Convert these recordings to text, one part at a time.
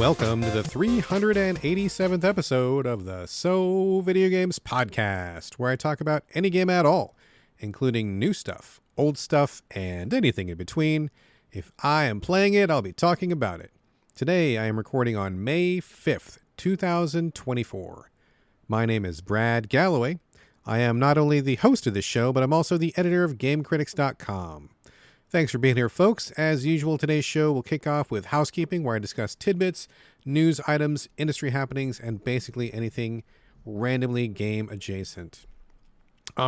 Welcome to the 387th episode of the Videogames podcast, where I talk about any game at all, including new stuff, old stuff, and anything in between. If I am playing it, I'll be talking about it. Today, I am recording on May 5th, 2024. My name is Brad Galloway. I am not only the host of this show, but I'm also the editor of GameCritics.com. Thanks for being here, folks. As usual, today's show will kick off with housekeeping, where I discuss tidbits, news items, industry happenings, and basically anything randomly game adjacent.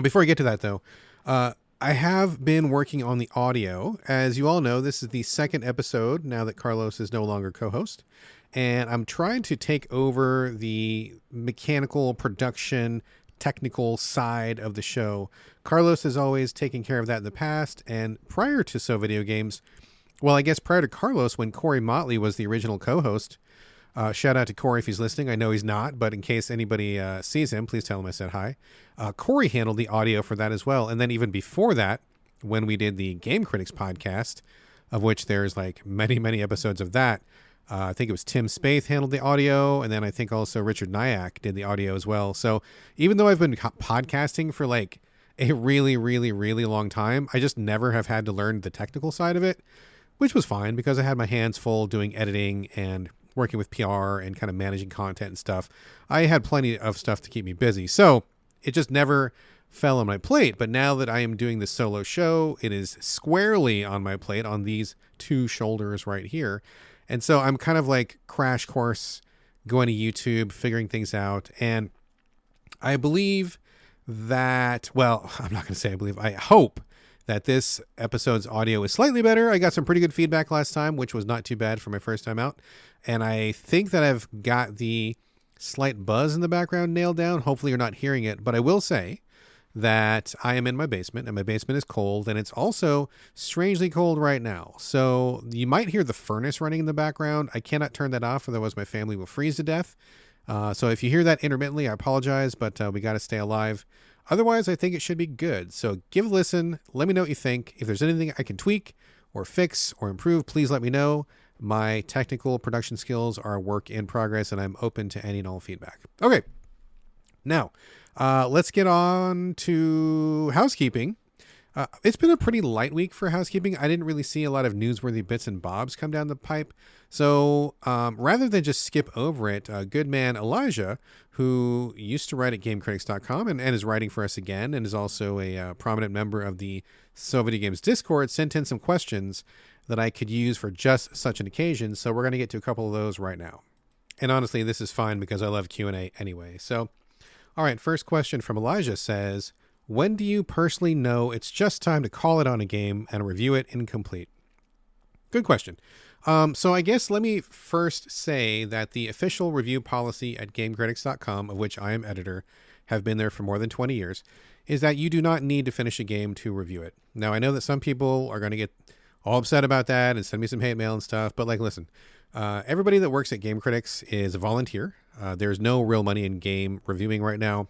Before I get to that, though, I have been working on the audio. As you all know, this is the second episode now that Carlos is no longer co-host, and I'm trying to take over the mechanical production technical side of the show. Carlos has always taken care of that in the past, and prior to Videogames, well, I guess prior to Carlos, when Corey Motley was the original co-host, shout out to Corey if he's listening. I know he's not, but in case anybody sees him, please tell him I said hi. Corey handled the audio for that as well, and then even before that, when we did the Game Critics podcast, of which there's like many episodes of that, I think it was Tim Spaeth handled the audio, and then I think also Richard Nyack did the audio as well. So even though I've been podcasting for like a really long time, I just never have had to learn the technical side of it, which was fine because I had my hands full doing editing and working with PR and kind of managing content and stuff. I had plenty of stuff to keep me busy. So it just never fell on my plate. But now that I am doing the solo show, it is squarely on my plate on these two shoulders right here. And so I'm kind of like crash course going to YouTube, figuring things out. And I believe that, well, I'm not going to say I believe, I hope that this episode's audio is slightly better. I got some pretty good feedback last time, which was not too bad for my first time out. And I think that I've got the slight buzz in the background nailed down. Hopefully you're not hearing it, but I will say that I am in my basement, and my basement is cold, and it's also strangely cold right now. So you might hear the furnace running in the background. I cannot turn that off, otherwise my family will freeze to death. So if you hear that intermittently, I apologize, but we got to stay alive. Otherwise, I think it should be good. So give a listen. Let me know what you think. If there's anything I can tweak or fix or improve, please let me know. My technical production skills are a work in progress, and I'm open to any and all feedback. Okay. Now, let's get on to housekeeping. It's been a pretty light week for housekeeping. I didn't really see a lot of newsworthy bits and bobs come down the pipe. So rather than just skip over it, good man Elijah, who used to write at GameCritics.com and is writing for us again, and is also a prominent member of the Videogames Discord, sent in some questions that I could use for just such an occasion. So we're going to get to a couple of those right now. And honestly, this is fine because I love Q&A anyway. So, all right, first question from Elijah says, when do you personally know it's just time to call it on a game and review it incomplete? Good question. So I guess let me first say that the official review policy at GameCritics.com, of which I am editor, have been there for more than 20 years, is that you do not need to finish a game to review it. Now, I know that some people are going to get all upset about that and send me some hate mail and stuff, but like, listen, everybody that works at Game Critics is a volunteer. There's no real money in game reviewing right now.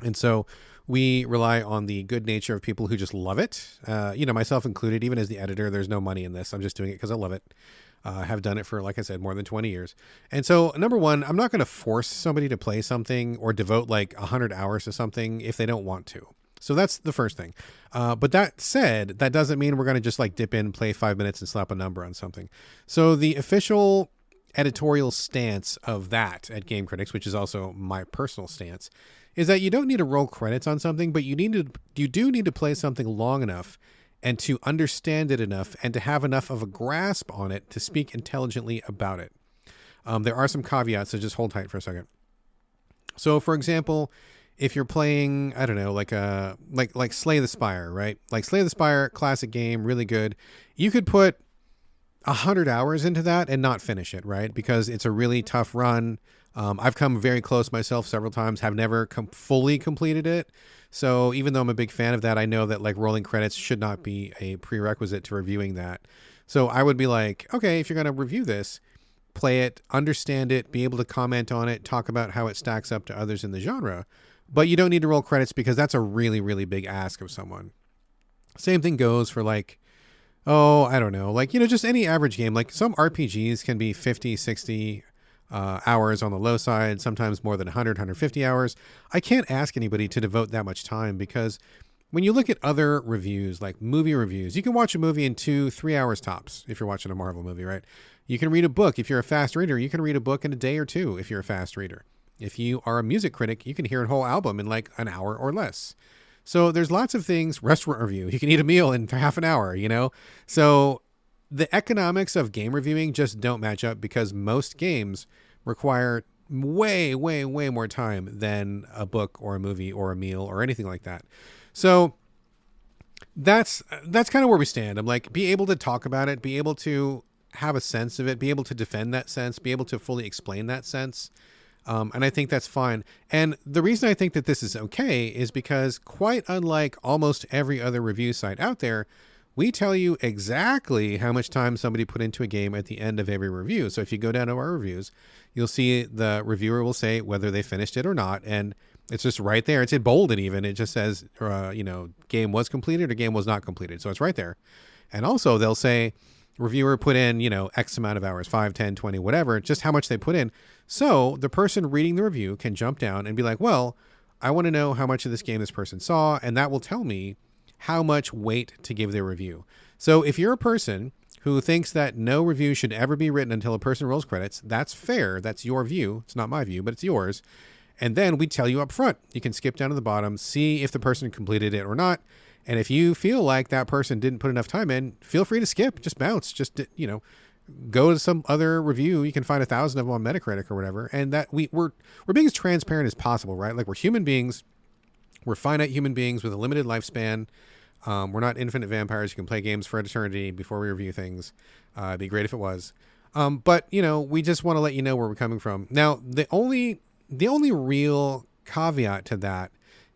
And so we rely on the good nature of people who just love it. Myself included, even as the editor, there's no money in this. I'm just doing it because I love it. Have done it for, like I said, more than 20 years. And so, number one, I'm not going to force somebody to play something or devote like 100 hours to something if they don't want to. So that's the first thing. But that said, that doesn't mean we're going to just like dip in, play 5 minutes and slap a number on something. So the official editorial stance of that at Game Critics, which is also my personal stance, is that you don't need to roll credits on something, but you do need to play something long enough and to understand it enough and to have enough of a grasp on it to speak intelligently about it. There are some caveats, so just hold tight for a second. So, for example, if you're playing, I don't know, like Slay the Spire, right? Like Slay the Spire, classic game, really good. You could put 100 hours into that and not finish it, right? Because it's a really tough run. I've come very close myself several times, have never fully completed it. So even though I'm a big fan of that, I know that like rolling credits should not be a prerequisite to reviewing that. So I would be like, okay, if you're going to review this, play it, understand it, be able to comment on it, talk about how it stacks up to others in the genre. But you don't need to roll credits because that's a really big ask of someone. Same thing goes for like oh, I don't know, like, just any average game. Like some RPGs can be 50, 60 hours on the low side, sometimes more than 100, 150 hours. I can't ask anybody to devote that much time because when you look at other reviews, like movie reviews, you can watch a movie in 2, 3 hours tops if you're watching a Marvel movie, right? You can read a book if you're a fast reader. You can read a book in a day or two if you're a fast reader. If you are a music critic, you can hear a whole album in like an hour or less. So there's lots of things. Restaurant review, you can eat a meal in half an hour. So the economics of game reviewing just don't match up because most games require way, way, way more time than a book or a movie or a meal or anything like that. So that's kind of where we stand. I'm like, be able to talk about it, be able to have a sense of it, be able to defend that sense, be able to fully explain that sense. And I think that's fine. And the reason I think that this is okay is because quite unlike almost every other review site out there, we tell you exactly how much time somebody put into a game at the end of every review. So if you go down to our reviews, you'll see the reviewer will say whether they finished it or not. And it's just right there. It's in bolded even. It just says, game was completed or game was not completed. So it's right there. And also they'll say reviewer put in, X amount of hours, 5, 10, 20, whatever, just how much they put in. So the person reading the review can jump down and be like, well, I want to know how much of this game this person saw. And that will tell me how much weight to give their review. So if you're a person who thinks that no review should ever be written until a person rolls credits, that's fair. That's your view. It's not my view, but it's yours. And then we tell you up front. You can skip down to the bottom, see if the person completed it or not. And if you feel like that person didn't put enough time in, feel free to skip. Just bounce. Just, go to some other review. You can find 1,000 of them on Metacritic or whatever. And that we're being as transparent as possible, right? Like we're human beings. We're finite human beings with a limited lifespan. We're not infinite vampires who can play games for an eternity before we review things. It'd be great if it was. But, we just want to let you know where we're coming from. Now, the only real caveat to that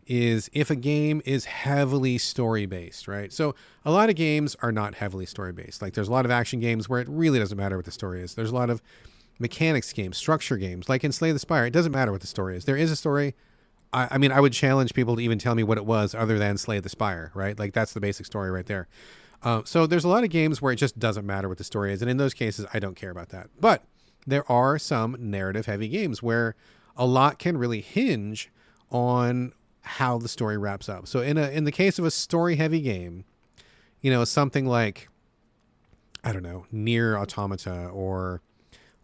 is if a game is heavily story-based, right? So a lot of games are not heavily story-based. Like there's a lot of action games where it really doesn't matter what the story is. There's a lot of mechanics games, structure games, like in Slay the Spire. It doesn't matter what the story is. There is a story. I mean, I would challenge people to even tell me what it was other than Slay the Spire, right? Like that's the basic story right there. So there's a lot of games where it just doesn't matter what the story is. And in those cases, I don't care about that. But there are some narrative-heavy games where a lot can really hinge on how the story wraps up. So in the case of a story-heavy game, something like, I don't know, Nier Automata or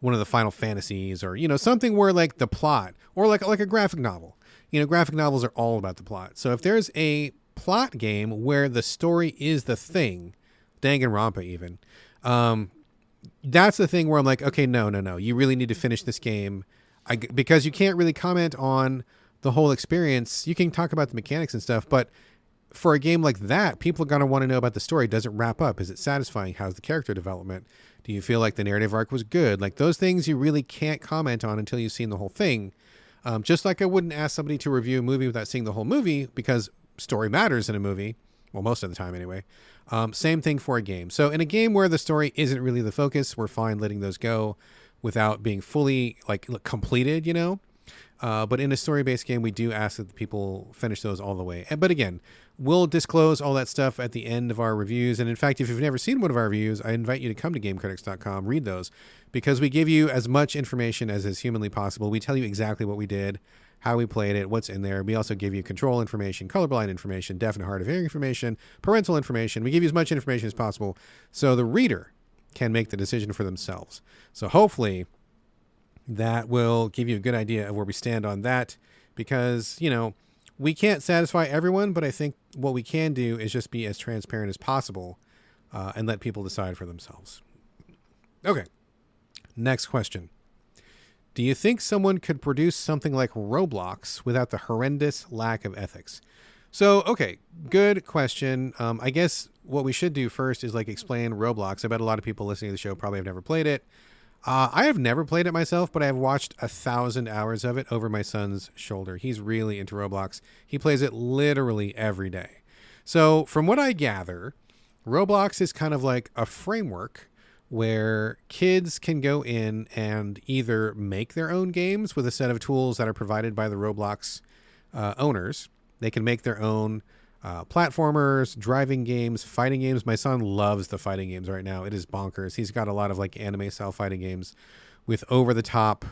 one of the Final Fantasies or, something where like the plot or like a graphic novel, graphic novels are all about the plot. So if there's a plot game where the story is the thing, Danganronpa even, that's the thing where I'm like, okay, no. You really need to finish this game because you can't really comment on the whole experience. You can talk about the mechanics and stuff, but for a game like that, people are going to want to know about the story. Does it wrap up? Is it satisfying? How's the character development? Do you feel like the narrative arc was good? Like those things you really can't comment on until you've seen the whole thing. Just like I wouldn't ask somebody to review a movie without seeing the whole movie because story matters in a movie. Well, most of the time anyway. Same thing for a game. So in a game where the story isn't really the focus, we're fine letting those go without being fully like completed, But in a story-based game, we do ask that people finish those all the way. But again, we'll disclose all that stuff at the end of our reviews. And in fact, if you've never seen one of our reviews, I invite you to come to GameCritics.com, read those, because we give you as much information as is humanly possible. We tell you exactly what we did, how we played it, what's in there. We also give you control information, colorblind information, deaf and hard of hearing information, parental information. We give you as much information as possible so the reader can make the decision for themselves. So hopefully that will give you a good idea of where we stand on that because, we can't satisfy everyone, but I think what we can do is just be as transparent as possible and let people decide for themselves. Okay. Next question. Do you think someone could produce something like Roblox without the horrendous lack of ethics? So, okay, good question. I guess what we should do first is like explain Roblox. I bet a lot of people listening to the show probably have never played it. I have never played it myself, but I have watched 1,000 hours of it over my son's shoulder. He's really into Roblox. He plays it literally every day. So from what I gather, Roblox is kind of like a framework where kids can go in and either make their own games with a set of tools that are provided by the Roblox owners. They can make their own platformers, driving games, fighting games. My son loves the fighting games right now. It is bonkers. He's got a lot of like anime style fighting games with over the top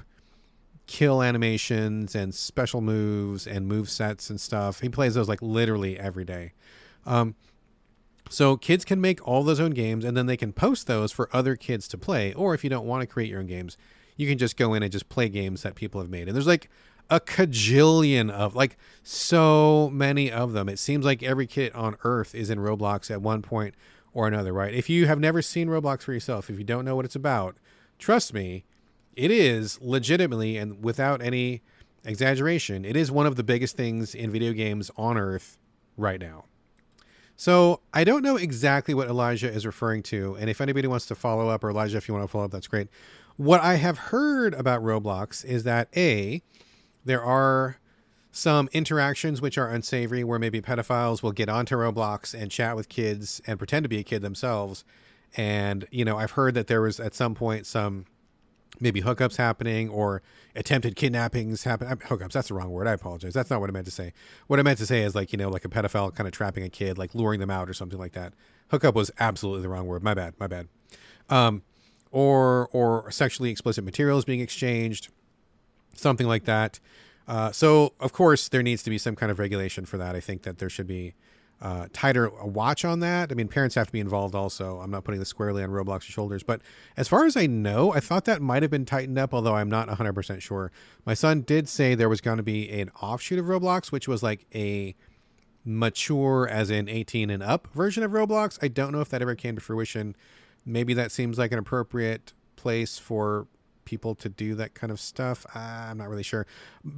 kill animations and special moves and move sets and stuff. He plays those like literally every day. So kids can make all those own games, and then they can post those for other kids to play. Or if you don't want to create your own games, you can just go in and just play games that people have made. And there's like a cajillion of, like, so many of them. It seems like every kid on earth is in Roblox at one point or another, right? If you have never seen Roblox for yourself, if you don't know what it's about, trust me, it is legitimately, and without any exaggeration, it is one of the biggest things in video games on earth right now. So I don't know exactly what Elijah is referring to. And if anybody wants to follow up, or Elijah, if you want to follow up, that's great. What I have heard about Roblox is that there are some interactions which are unsavory, where maybe pedophiles will get onto Roblox and chat with kids and pretend to be a kid themselves. And, you know, I've heard that there was at some point some maybe hookups happening, or attempted kidnappings happen. Hookups, that's the wrong word. I apologize. That's not what I meant to say. What I meant to say is, like, you know, like a pedophile kind of trapping a kid, like luring them out or something like that. Hookup was absolutely the wrong word. My bad. Or sexually explicit materials being exchanged, something like that. So of course there needs to be some kind of regulation for that. I think that there should be tighter watch on that. I mean, parents have to be involved also. I'm not putting this squarely on Roblox's shoulders, but as far as I know, I thought that might have been tightened up, although I'm not 100% sure. My son did say there was going to be an offshoot of Roblox, which was like a mature, as in 18 and up version of Roblox. I don't know if that ever came to fruition. Maybe that seems like an appropriate place for people to do that kind of stuff. I'm not really sure.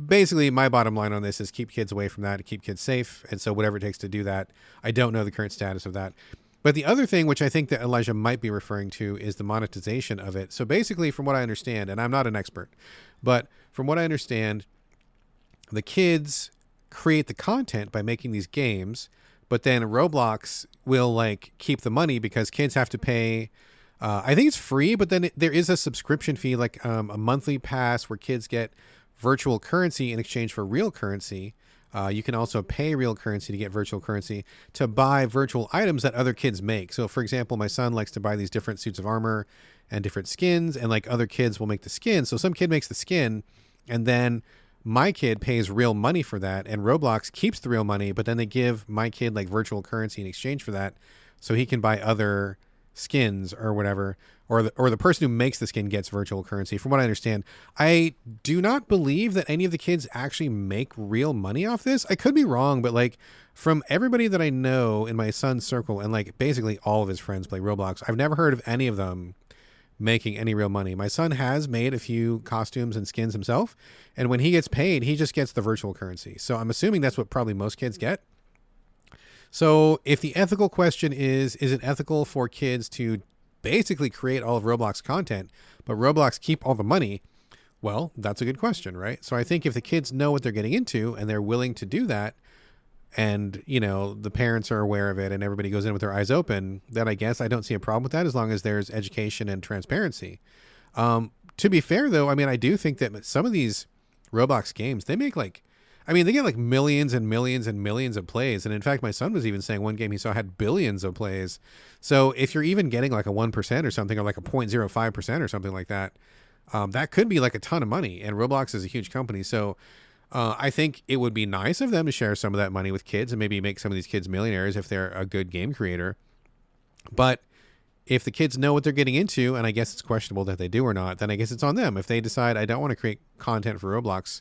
Basically, my bottom line on this is keep kids away from that, to keep kids safe. And so whatever it takes to do that. I don't know the current status of that. But the other thing, which I think that Elijah might be referring to, is the monetization of it. So basically, from what I understand, and I'm not an expert, but from what I understand, the kids create the content by making these games, but then Roblox will like keep the money because kids have to pay. I think it's free, but then there is a subscription fee, like a monthly pass where kids get virtual currency in exchange for real currency. You can also pay real currency to get virtual currency to buy virtual items that other kids make. So, for example, my son likes to buy these different suits of armor and different skins, and like other kids will make the skin. So some kid makes the skin, and then my kid pays real money for that, and Roblox keeps the real money, but then they give my kid like virtual currency in exchange for that, so he can buy other skins or whatever, or the person who makes the skin gets virtual currency. From what I understand, I do not believe that any of the kids actually make real money off this. I could be wrong, but like from everybody that I know in my son's circle, and like basically all of his friends play Roblox, I've never heard of any of them making any real money. My son has made a few costumes and skins himself, and when he gets paid, he just gets the virtual currency. So I'm assuming that's what probably most kids get. So if the ethical question is it ethical for kids to basically create all of Roblox content, but Roblox keep all the money? Well, that's a good question, right? So I think if the kids know what they're getting into and they're willing to do that, and, you know, the parents are aware of it and everybody goes in with their eyes open, then I guess I don't see a problem with that, as long as there's education and transparency. To be fair, though, I mean, I do think that some of these Roblox games, they make like, I mean, they get like millions and millions and millions of plays. And in fact, my son was even saying one game he saw had billions of plays. So if you're even getting like a 1% or something, or like a 0.05% or something like that, that could be like a ton of money. And Roblox is a huge company. So I think it would be nice of them to share some of that money with kids and maybe make some of these kids millionaires if they're a good game creator. But if the kids know what they're getting into, and I guess it's questionable that they do or not, then I guess it's on them. If they decide, I don't want to create content for Roblox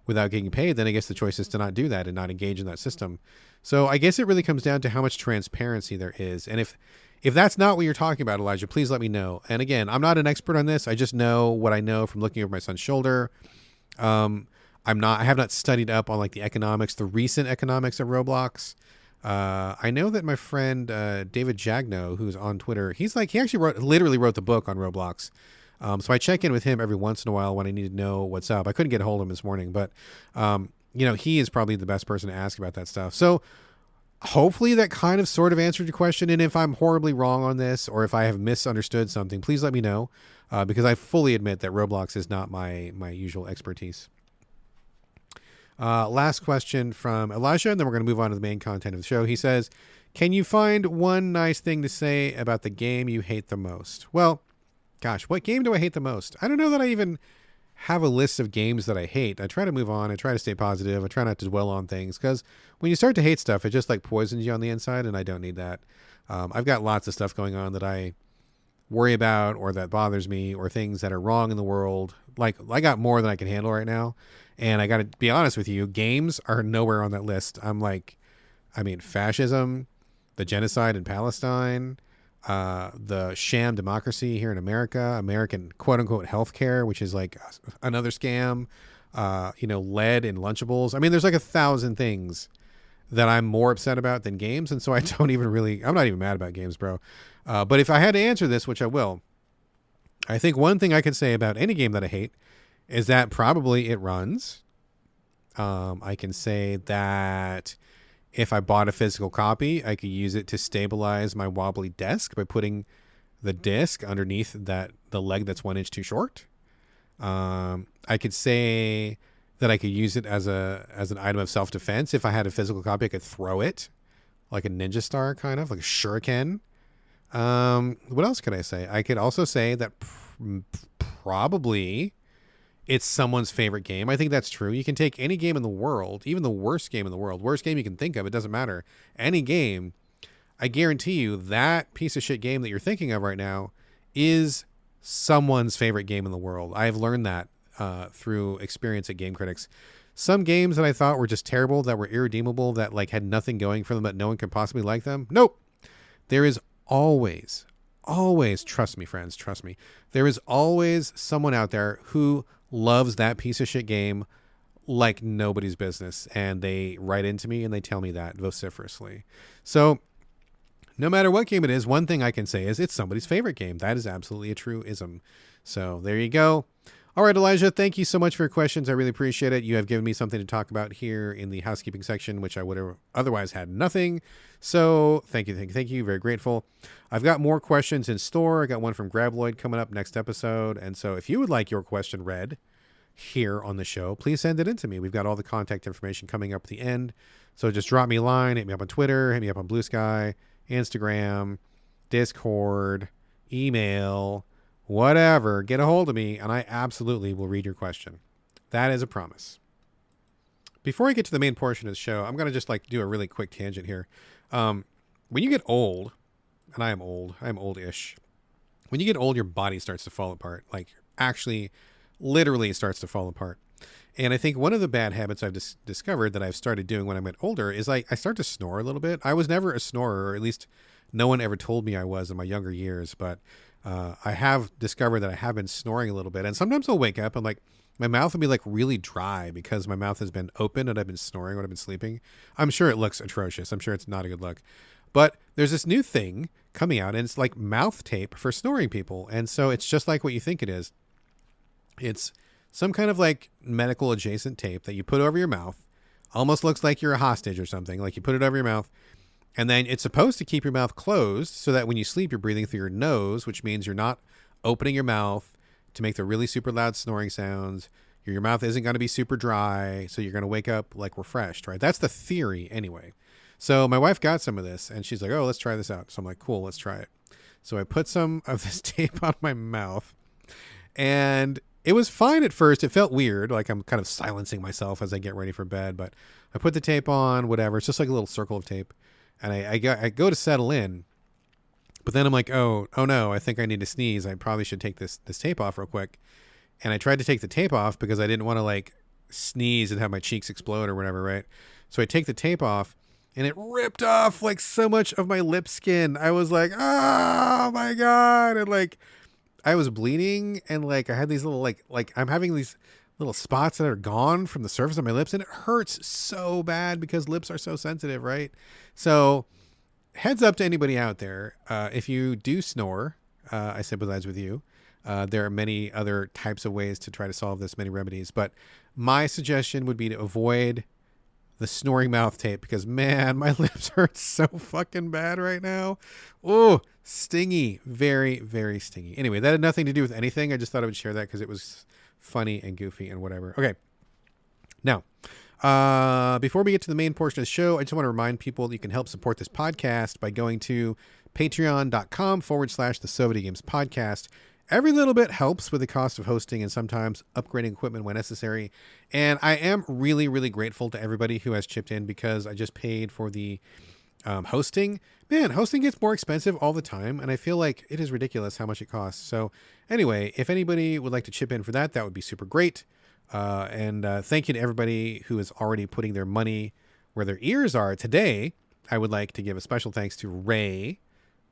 without getting paid, then I guess the choice is to not do that and not engage in that system. So I guess it really comes down to how much transparency there is. And if that's not what you're talking about, Elijah, please let me know. And again, I'm not an expert on this. I just know what I know from looking over my son's shoulder. I have not studied up on like the economics, the recent economics of Roblox. I know that my friend David Jagno, who's on Twitter, he actually literally wrote the book on Roblox. So I check in with him every once in a while when I need to know what's up. I couldn't get a hold of him this morning, but you know, he is probably the best person to ask about that stuff. So hopefully that kind of sort of answered your question. And if I'm horribly wrong on this, or if I have misunderstood something, please let me know, because I fully admit that Roblox is not my usual expertise. Last question from Elijah, and then we're going to move on to the main content of the show. He says, can you find one nice thing to say about the game you hate the most? Well, gosh, what game do I hate the most? I don't know that I even have a list of games that I hate. I try to move on. I try to stay positive. I try not to dwell on things, because when you start to hate stuff, it just like poisons you on the inside, and I don't need that. I've got lots of stuff going on that I worry about, or that bothers me, or things that are wrong in the world. Like, I got more than I can handle right now. And I got to be honest with you, games are nowhere on that list. Fascism, the genocide in Palestine, the sham democracy here in America, American quote unquote healthcare, which is like another scam, lead in Lunchables. I mean, there's like 1,000 things that I'm more upset about than games. And so I'm not even mad about games, bro. But if I had to answer this, which I will, I think one thing I can say about any game that I hate is that probably it runs. I can say that if I bought a physical copy, I could use it to stabilize my wobbly desk by putting the disc underneath the leg that's 1 inch too short. I could say that I could use it as an item of self-defense. If I had a physical copy, I could throw it like a ninja star, kind of like a shuriken. What else could I say? I could also say that probably it's someone's favorite game. I think that's true. You can take any game in the world, even the worst game in the world, worst game you can think of, it doesn't matter. Any game, I guarantee you that piece of shit game that you're thinking of right now is someone's favorite game in the world. I've learned that through experience at Game Critics. Some games that I thought were just terrible, that were irredeemable, that like had nothing going for them, that no one could possibly like them. Nope. There is always, trust me, friends, trust me. There is always someone out there who loves that piece of shit game like nobody's business. And they write into me and they tell me that vociferously. So no matter what game it is, one thing I can say is it's somebody's favorite game. That is absolutely a truism. So there you go. All right, Elijah, thank you so much for your questions. I really appreciate it. You have given me something to talk about here in the housekeeping section, which I would have otherwise had nothing. So thank you. Very grateful. I've got more questions in store. I got one from Grabloid coming up next episode. And so if you would like your question read here on the show, please send it in to me. We've got all the contact information coming up at the end. So just drop me a line, hit me up on Twitter, hit me up on Blue Sky, Instagram, Discord, email, whatever. Get a hold of me and I absolutely will read your question. That is a promise. Before I get to the main portion of the show, I'm going to just like do a really quick tangent here. When you get old, and I'm oldish. When you get old, your body starts to fall apart. Like actually, literally starts to fall apart. And I think one of the bad habits I've discovered that I've started doing when I get older is like I start to snore a little bit. I was never a snorer, or at least no one ever told me I was in my younger years. But I have discovered that I have been snoring a little bit. And sometimes I'll wake up and like my mouth will be like really dry because my mouth has been open and I've been snoring when I've been sleeping. I'm sure it looks atrocious. I'm sure it's not a good look. But there's this new thing coming out and it's like mouth tape for snoring people. And so it's just like what you think it is. It's some kind of like medical adjacent tape that you put over your mouth. Almost looks like you're a hostage or something. Like you put it over your mouth. And then it's supposed to keep your mouth closed so that when you sleep, you're breathing through your nose, which means you're not opening your mouth to make the really super loud snoring sounds. Your mouth isn't going to be super dry, so you're going to wake up like refreshed, right? That's the theory anyway. So my wife got some of this and she's like, oh, let's try this out. So I'm like, cool, let's try it. So I put some of this tape on my mouth and it was fine at first. It felt weird. Like I'm kind of silencing myself as I get ready for bed, but I put the tape on, whatever. It's just like a little circle of tape. And I go to settle in, but then I'm like, oh no, I think I need to sneeze. I probably should take this tape off real quick. And I tried to take the tape off because I didn't want to like sneeze and have my cheeks explode or whatever, right? So I take the tape off and it ripped off like so much of my lip skin. I was like, oh my God. And like, I was bleeding and like, I had these little, like I'm having these little spots that are gone from the surface of my lips and it hurts so bad because lips are so sensitive, right? So heads up to anybody out there. If you do snore, I sympathize with you. There are many other types of ways to try to solve this, many remedies, but my suggestion would be to avoid the snoring mouth tape because man, my lips hurt so fucking bad right now. Oh, stingy, very, very stingy. Anyway, that had nothing to do with anything. I just thought I would share that because it was funny and goofy and whatever. Okay. Now, Before we get to the main portion of the show, I just want to remind people that you can help support this podcast by going to patreon.com/the So Video Games Podcast. Every little bit helps with the cost of hosting and sometimes upgrading equipment when necessary. And I am really, really grateful to everybody who has chipped in because I just paid for the hosting. Man, hosting gets more expensive all the time, and I feel like it is ridiculous how much it costs. So anyway, if anybody would like to chip in for that, that would be super great. And thank you to everybody who is already putting their money where their ears are. Today, I would like to give a special thanks to Ray,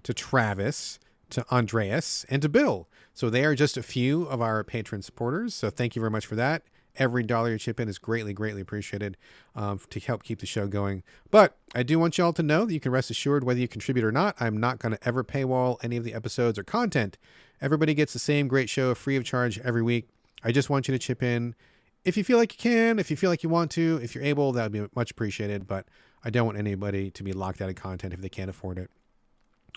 to Travis, to Andreas, and to Bill. So they are just a few of our patron supporters. So thank you very much for that. Every dollar you chip in is greatly, greatly appreciated to help keep the show going. But I do want you all to know that you can rest assured whether you contribute or not, I'm not going to ever paywall any of the episodes or content. Everybody gets the same great show free of charge every week. I just want you to chip in if you feel like you can, if you feel like you want to, if you're able, that would be much appreciated. But I don't want anybody to be locked out of content if they can't afford it.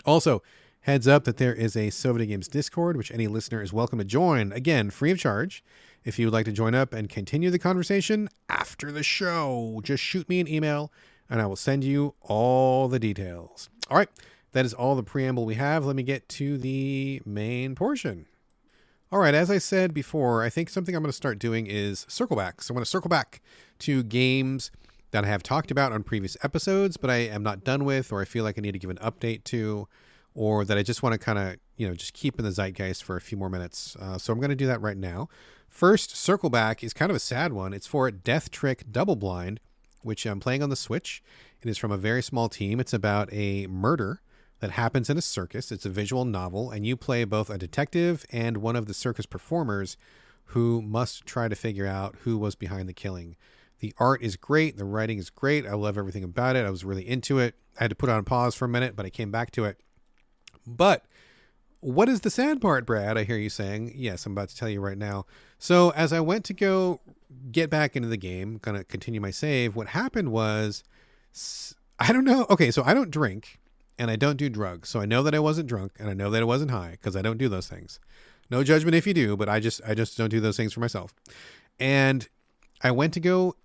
Also, heads up that there is a So Video Games Discord, which any listener is welcome to join. Again, free of charge. If you would like to join up and continue the conversation after the show, just shoot me an email and I will send you all the details. All right, that is all the preamble we have. Let me get to the main portion. All right, as I said before, I think something I'm going to start doing is circle back. So I'm going to circle back to games that I have talked about on previous episodes, but I am not done with, or I feel like I need to give an update to, or that I just want to kind of, just keep in the zeitgeist for a few more minutes. So I'm going to do that right now. First, circle back is kind of a sad one. It's for Death Trick Double Blind, which I'm playing on the Switch. It is from a very small team. It's about a murder that happens in a circus. It's a visual novel, and you play both a detective and one of the circus performers who must try to figure out who was behind the killing. The art is great. The writing is great. I love everything about it. I was really into it. I had to put it on pause for a minute, but I came back to it. But what is the sad part, Brad? I hear you saying. Yes, I'm about to tell you right now. So as I went to go get back into the game, going to continue my save, what happened was, I don't know. Okay, so I don't drink. And I don't do drugs. So I know that I wasn't drunk and I know that I wasn't high because I don't do those things. No judgment if you do, but I just don't do those things for myself. And I went to go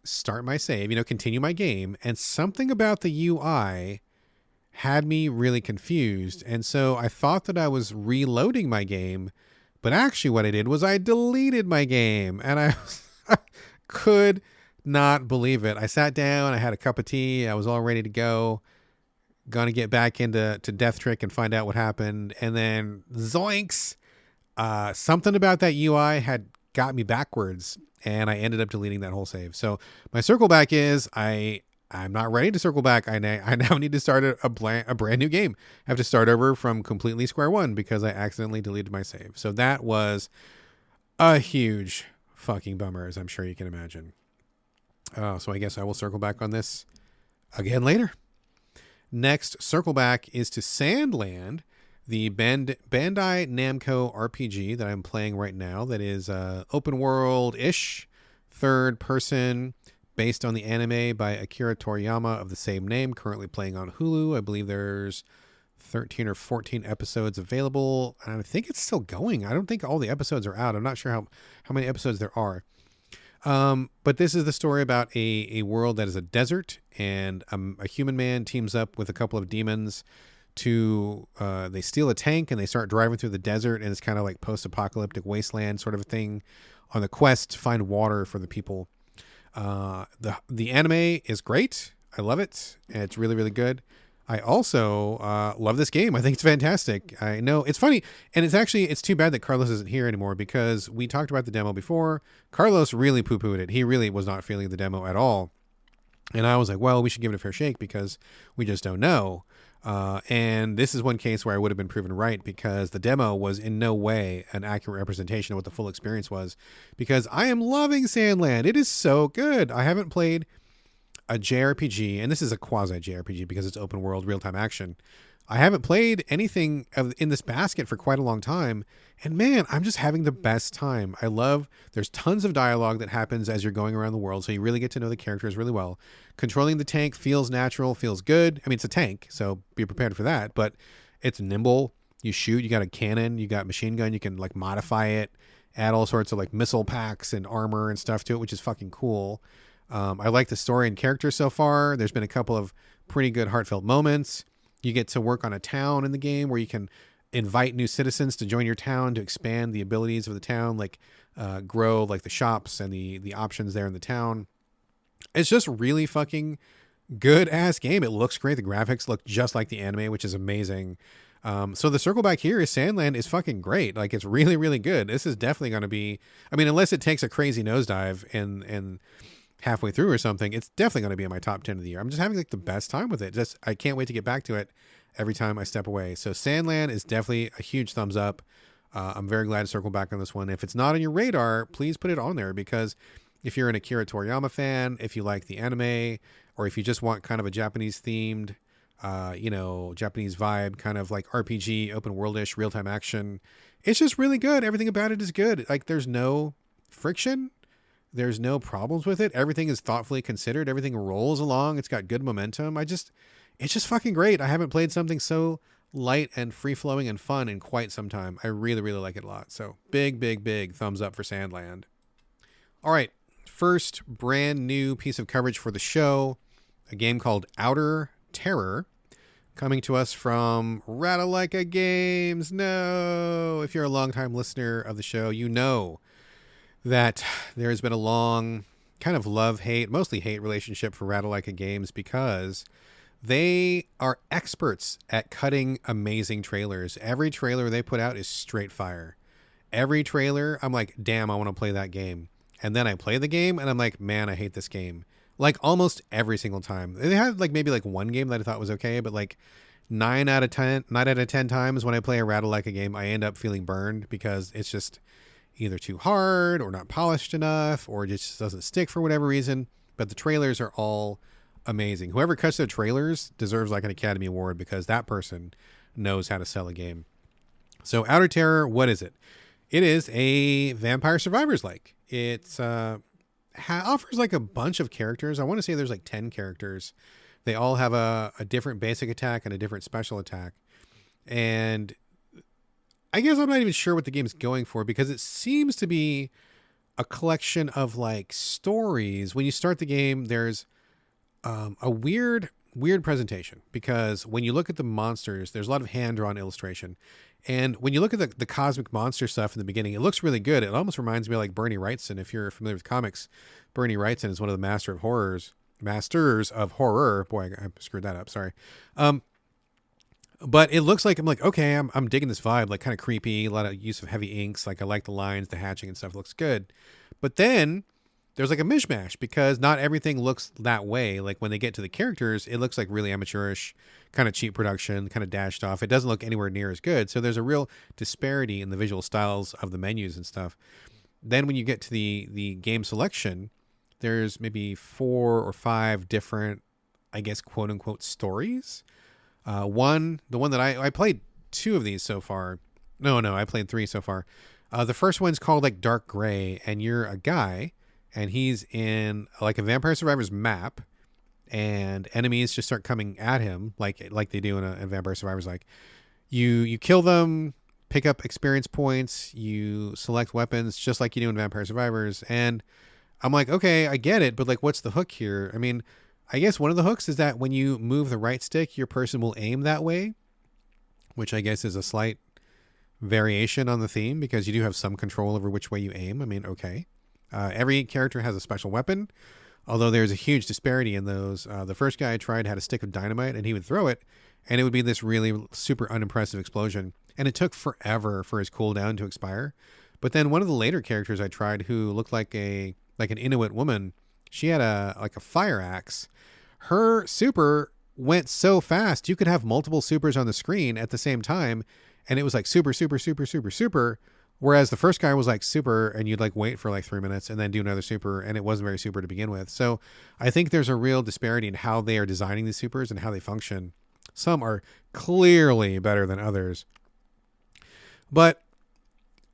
start my save, continue my game, and something about the UI had me really confused. And so I thought that I was reloading my game, but actually what I did was I deleted my game, and I could not believe it. I sat down, I had a cup of tea, I was all ready to go. Gonna get back into Death Trick and find out what happened. And then zoinks, something about that UI had got me backwards and I ended up deleting that whole save. So my circle back is I'm not ready to circle back. I now need to start a brand new game. I have to start over from completely square one because I accidentally deleted my save. So that was a huge fucking bummer, as I'm sure you can imagine. So I guess I will circle back on this again later. Next, circle back is to Sandland, the Bandai Namco RPG that I'm playing right now. That is open world-ish, third person, based on the anime by Akira Toriyama of the same name, currently playing on Hulu. I believe there's 13 or 14 episodes available, and I think it's still going. I don't think all the episodes are out. I'm not sure how many episodes there are. But this is the story about a world that is a desert, and a human man teams up with a couple of demons to, they steal a tank and they start driving through the desert, and it's kind of like post-apocalyptic wasteland sort of a thing on the quest to find water for the people. The anime is great. I love it. And it's really, really good. I also love this game. I think it's fantastic. I know it's funny, and it's too bad that Carlos isn't here anymore because we talked about the demo before. Carlos really poo-pooed it. He really was not feeling the demo at all. And I was like, well, we should give it a fair shake because we just don't know. And this is one case where I would have been proven right because the demo was in no way an accurate representation of what the full experience was, because I am loving Sandland. It is so good. I haven't played a JRPG, and this is a quasi JRPG because it's open world real-time action. I haven't played anything in this basket for quite a long time, and man, I'm just having the best time. There's tons of dialogue that happens as you're going around the world, so you really get to know the characters really well. Controlling the tank feels natural, feels good. I mean, it's a tank, so be prepared for that, but it's nimble. You shoot, you got a cannon, you got machine gun, you can like modify it, add all sorts of like missile packs and armor and stuff to it, which is fucking cool. I like the story and characters so far. There's been a couple of pretty good heartfelt moments. You get to work on a town in the game where you can invite new citizens to join your town to expand the abilities of the town, like grow like the shops and the options there in the town. It's just really fucking good ass game. It looks great. The graphics look just like the anime, which is amazing. So the circle back here is Sandland is fucking great. Like it's really, really good. This is definitely going to be, I mean, unless it takes a crazy nosedive and halfway through or something, it's definitely going to be in my top 10 of the year. I'm just having like the best time with it. Just, I can't wait to get back to it every time I step away. So Sandland is definitely a huge thumbs up. I'm very glad to circle back on this one. If it's not on your radar, please put it on there, because if you're an Akira Toriyama fan, if you like the anime, or if you just want kind of a Japanese themed, Japanese vibe, kind of like RPG, open worldish, real-time action, it's just really good. Everything about it is good. Like there's no friction. There's no problems with it. Everything is thoughtfully considered. Everything rolls along. It's got good momentum. It's just fucking great. I haven't played something so light and free-flowing and fun in quite some time. I really, really like it a lot. So big, big, big thumbs up for Sandland. All right. First brand new piece of coverage for the show, a game called Outer Terror, coming to us from Ratalaika Games. No, if you're a longtime listener of the show, you know that there has been a long kind of love-hate, mostly hate relationship for Ratalaika Games, because they are experts at cutting amazing trailers. Every trailer they put out is straight fire. Every trailer, I'm like, damn, I want to play that game. And then I play the game and I'm like, man, I hate this game. Like almost every single time. They had like maybe like one game that I thought was okay, but like 9 out of 10 times when I play a Ratalaika game, I end up feeling burned because it's just either too hard or not polished enough, or it just doesn't stick for whatever reason. But the trailers are all amazing. Whoever cuts their trailers deserves like an Academy Award, because that person knows how to sell a game. So Outer Terror, what is it? It is a Vampire Survivors like. It's offers like a bunch of characters. I want to say there's like 10 characters. They all have a different basic attack and a different special attack. And I guess I'm not even sure what the game's going for, because it seems to be a collection of like stories. When you start the game, there's a weird presentation, because when you look at the monsters, there's a lot of hand-drawn illustration. And when you look at the cosmic monster stuff in the beginning, it looks really good. It almost reminds me of like Bernie Wrightson. If you're familiar with comics, Bernie Wrightson is one of the masters of horror. Boy, I screwed that up. Sorry. But it looks like, I'm like, okay, I'm digging this vibe, like kind of creepy, a lot of use of heavy inks. Like I like the lines, the hatching and stuff looks good. But then there's like a mishmash, because not everything looks that way. Like when they get to the characters, it looks like really amateurish, kind of cheap production, kind of dashed off. It doesn't look anywhere near as good. So there's a real disparity in the visual styles of the menus and stuff. Then when you get to the game selection, there's maybe 4 or 5 different, I guess, quote unquote stories. The one that I played 2 of these so far. No, I played 3 so far. The first one's called like Dark Gray, and you're a guy, and he's in like a Vampire Survivors map, and enemies just start coming at him like they do in a Vampire Survivors. Like you kill them, pick up experience points, you select weapons just like you do in Vampire Survivors. And I'm like, okay, I get it, but like, what's the hook here? I mean, I guess one of the hooks is that when you move the right stick, your person will aim that way, which I guess is a slight variation on the theme, because you do have some control over which way you aim. I mean, okay. Every character has a special weapon, although there's a huge disparity in those. The first guy I tried had a stick of dynamite, and he would throw it, and it would be this really super unimpressive explosion. And it took forever for his cooldown to expire. But then one of the later characters I tried, who looked like an Inuit woman, she had a fire axe. Her super went so fast, you could have multiple supers on the screen at the same time, and it was like super, super, super, super, super. Whereas the first guy was like super, and you'd like wait for like 3 minutes and then do another super, and it wasn't very super to begin with. So I think there's a real disparity in how they are designing these supers and how they function. Some are clearly better than others. But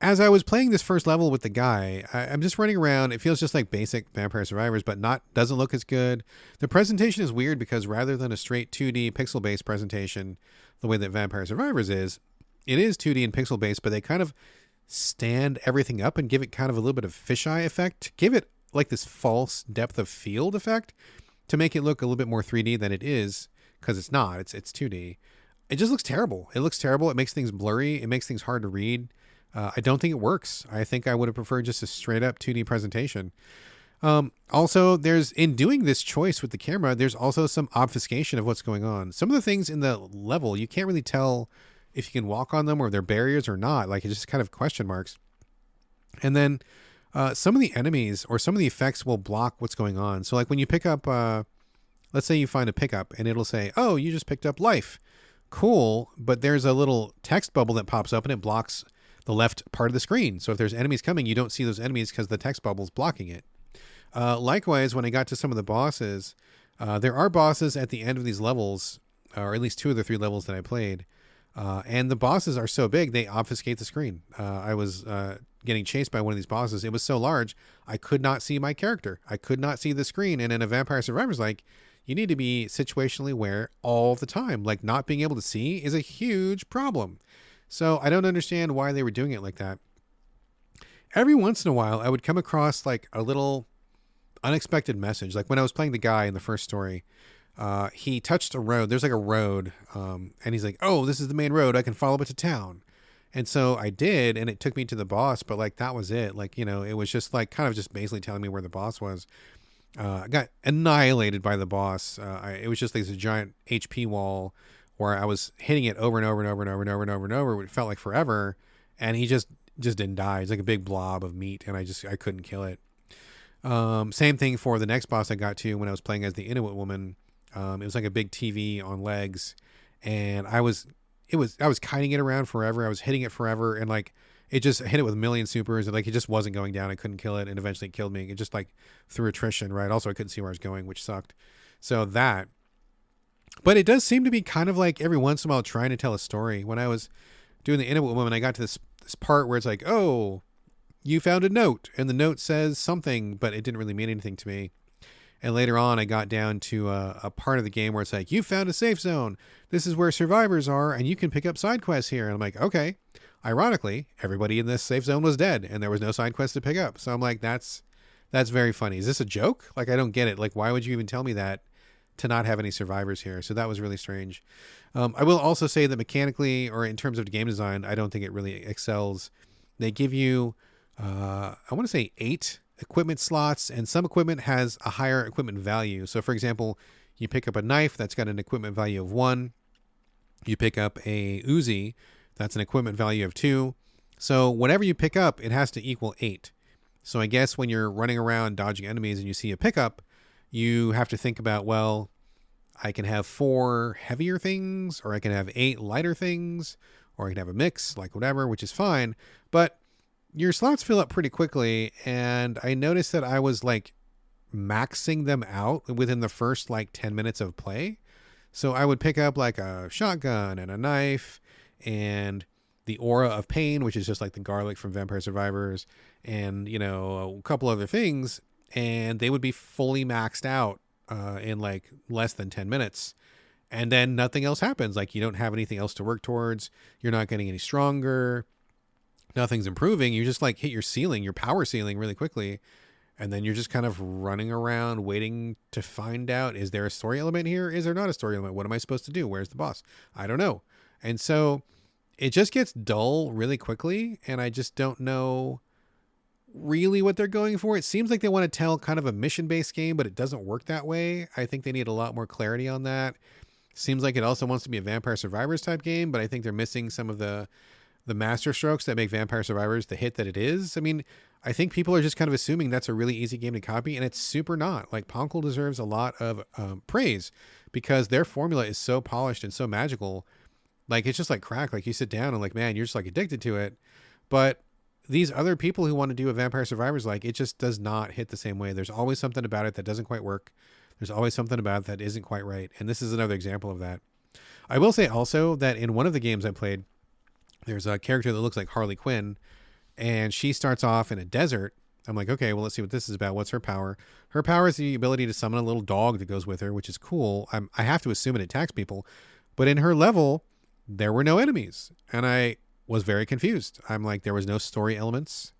as I was playing this first level with the guy, I'm just running around. It feels just like basic Vampire Survivors, but doesn't look as good. The presentation is weird, because rather than a straight 2D pixel-based presentation, the way that Vampire Survivors is, it is 2D and pixel-based, but they kind of stand everything up and give it kind of a little bit of fisheye effect, give it like this false depth of field effect to make it look a little bit more 3D than it is, because it's not. It's 2D. It just looks terrible. It looks terrible. It makes things blurry. It makes things hard to read. I don't think it works. I think I would have preferred just a straight up 2D presentation. Also, in doing this choice with the camera, there's also some obfuscation of what's going on. Some of the things in the level, you can't really tell if you can walk on them or if they're barriers or not. Like, it's just kind of question marks. And then some of the enemies or some of the effects will block what's going on. So like when you pick up, let's say you find a pickup and it'll say, oh, you just picked up life. Cool. But there's a little text bubble that pops up and it blocks the left part of the screen. So if there's enemies coming, you don't see those enemies because the text bubble's blocking it. Likewise, when I got to some of the bosses, there are bosses at the end of these levels, or at least 2 of the 3 levels that I played. And the bosses are so big, they obfuscate the screen. I was getting chased by one of these bosses. It was so large, I could not see my character. I could not see the screen. And in a Vampire Survivors, like, you need to be situationally aware all the time. Like, not being able to see is a huge problem. So I don't understand why they were doing it like that. Every once in a while, I would come across like a little unexpected message. Like when I was playing the guy in the first story, he touched a road. There's like a road. And he's like, oh, this is the main road. I can follow it to town. And so I did, and it took me to the boss, but like, that was it. Like, it was just like, kind of just basically telling me where the boss was. I got annihilated by the boss. It was just like this giant HP wall where I was hitting it over and over and over and over and over and over and over. It felt like forever. And he just didn't die. It's like a big blob of meat. And I couldn't kill it. Same thing for the next boss I got to when I was playing as the Inuit woman. It was like a big TV on legs, and I was kiting it around forever. I was hitting it forever, and like it just hit it with a million supers, and like it just wasn't going down. I couldn't kill it, and eventually it killed me. It just like through attrition, right? Also, I couldn't see where I was going, which sucked. So that, but it does seem to be kind of like every once in a while trying to tell a story. When I was doing the Inuit woman, I got to this part where it's like, oh, you found a note, and the note says something, but it didn't really mean anything to me. And later on, I got down to a part of the game where it's like, you found a safe zone. This is where survivors are, and you can pick up side quests here. And I'm like, okay. Ironically, everybody in this safe zone was dead, and there was no side quest to pick up. So I'm like, that's very funny. Is this a joke? Like, I don't get it. Like, why would you even tell me that to not have any survivors here? So that was really strange. I will also say that mechanically, or in terms of game design, I don't think it really excels. They give you, I want to say 8 equipment slots, and some equipment has a higher equipment value. So for example, you pick up a knife that's got an equipment value of 1. You pick up a Uzi, that's an equipment value of 2. So whatever you pick up, it has to equal 8. So I guess when you're running around dodging enemies and you see a pickup, you have to think about, well, I can have 4 heavier things, or I can have 8 lighter things, or I can have a mix, like whatever, which is fine. But your slots fill up pretty quickly, and I noticed that I was like maxing them out within the first like 10 minutes of play. So I would pick up like a shotgun and a knife and the aura of pain, which is just like the garlic from Vampire Survivors, and a couple other things, and they would be fully maxed out in like less than 10 minutes. And then nothing else happens. Like, you don't have anything else to work towards. You're not getting any stronger. Nothing's improving. You just like hit your ceiling, your power ceiling really quickly. And then you're just kind of running around waiting to find out, is there a story element here? Is there not a story element? What am I supposed to do? Where's the boss? I don't know. And so it just gets dull really quickly. And I just don't know really what they're going for. It seems like they want to tell kind of a mission-based game, but it doesn't work that way. I think they need a lot more clarity on that. Seems like it also wants to be a Vampire Survivors type game, but I think they're missing some of the master strokes that make Vampire Survivors the hit that it is. I mean, I think people are just kind of assuming that's a really easy game to copy, and it's super not. Like, Ponkel deserves a lot of praise because their formula is so polished and so magical. Like, it's just like crack. Like, you sit down and like, man, you're just like addicted to it. But these other people who want to do a Vampire Survivors, like, it just does not hit the same way. There's always something about it that doesn't quite work. There's always something about it that isn't quite right. And this is another example of that. I will say also that in one of the games I played, there's a character that looks like Harley Quinn, and she starts off in a desert. I'm like, okay, well, let's see what this is about. What's her power? Her power is the ability to summon a little dog that goes with her, which is cool. I have to assume it attacks people. But in her level, there were no enemies. And I was very confused. I'm like, there was no story elements.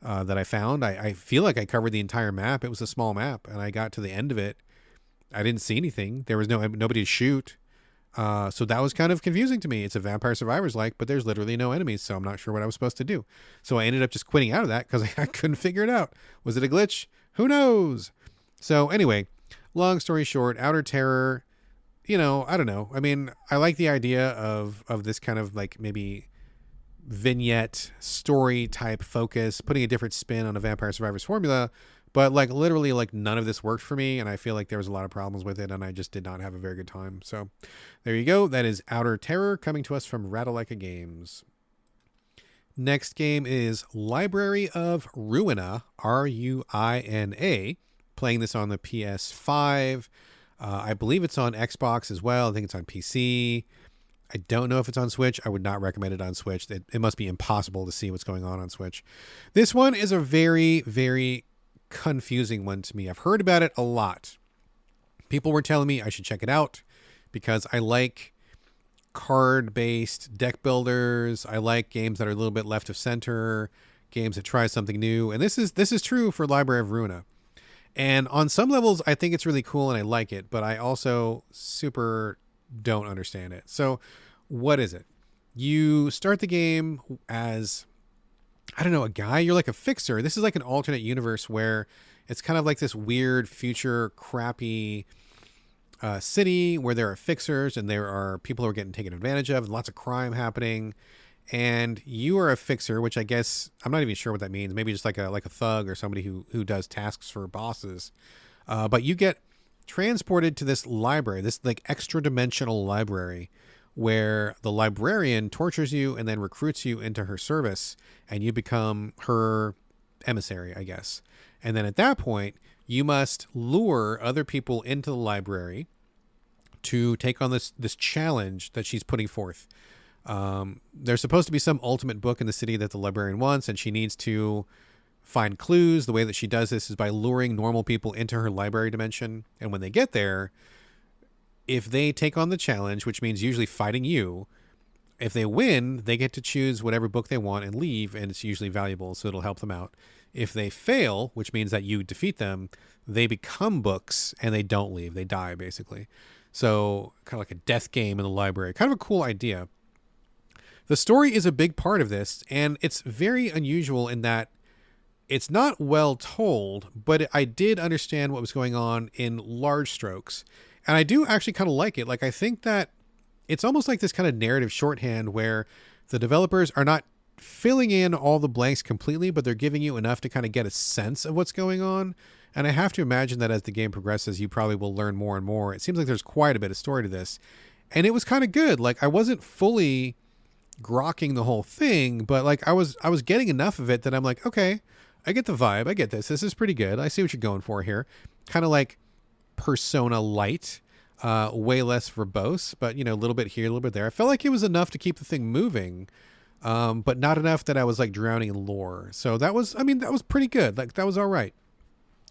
that I found. I feel like I covered the entire map. It was a small map, and I got to the end of it. I didn't see anything. There was nobody to shoot. So that was kind of confusing to me. It's a Vampire Survivors like, but there's literally no enemies, so I'm not sure what I was supposed to do. So I ended up just quitting out of that because I couldn't figure it out. Was it a glitch? Who knows? So anyway, long story short, Outer Terror, I don't know. I mean, I like the idea of this kind of like maybe vignette story type focus, putting a different spin on a Vampire Survivors formula. But like literally like none of this worked for me, and I feel like there was a lot of problems with it, and I just did not have a very good time. So there you go. That is Outer Terror, coming to us from Ratalaika Games. Next game is Library of Ruina, Ruina, playing this on the PS5. I believe it's on Xbox as well. I think it's on PC. I don't know if it's on Switch. I would not recommend it on Switch. It must be impossible to see what's going on Switch. This one is a very, very confusing one to me. I've heard about it a lot. People were telling me I should check it out because I like card-based deck builders. I like games that are a little bit left of center, games that try something new. And this is true for Library of Ruina. And on some levels, I think it's really cool and I like it, but I also super don't understand it. So what is it? You start the game as, I don't know, a guy. You're like a fixer. This is like an alternate universe where it's kind of like this weird future crappy city where there are fixers and there are people who are getting taken advantage of and lots of crime happening. And you are a fixer, which I guess I'm not even sure what that means. Maybe just like a thug or somebody who does tasks for bosses. But you get transported to this library, this like extra dimensional library, where the librarian tortures you and then recruits you into her service, and you become her emissary, I guess. And then at that point, you must lure other people into the library to take on this challenge that she's putting forth. There's supposed to be some ultimate book in the city that the librarian wants, and she needs to find clues. The way that she does this is by luring normal people into her library dimension. And when they get there, if they take on the challenge, which means usually fighting you, if they win, they get to choose whatever book they want and leave, and it's usually valuable, so it'll help them out. If they fail, which means that you defeat them, they become books and they don't leave. They die, basically. So kind of like a death game in the library. Kind of a cool idea. The story is a big part of this, and it's very unusual in that it's not well told, but I did understand what was going on in large strokes. And I do actually kind of like it. Like, I think that it's almost like this kind of narrative shorthand where the developers are not filling in all the blanks completely, but they're giving you enough to kind of get a sense of what's going on. And I have to imagine that as the game progresses, you probably will learn more and more. It seems like there's quite a bit of story to this. And it was kind of good. Like, I wasn't fully grokking the whole thing, but like I was getting enough of it that I'm like, okay, I get the vibe. I get this. This is pretty good. I see what you're going for here. Kind of like Persona Light, way less verbose, but a little bit here, a little bit there. I felt like it was enough to keep the thing moving, but not enough that I was like drowning in lore. So that was pretty good. Like, that was all right.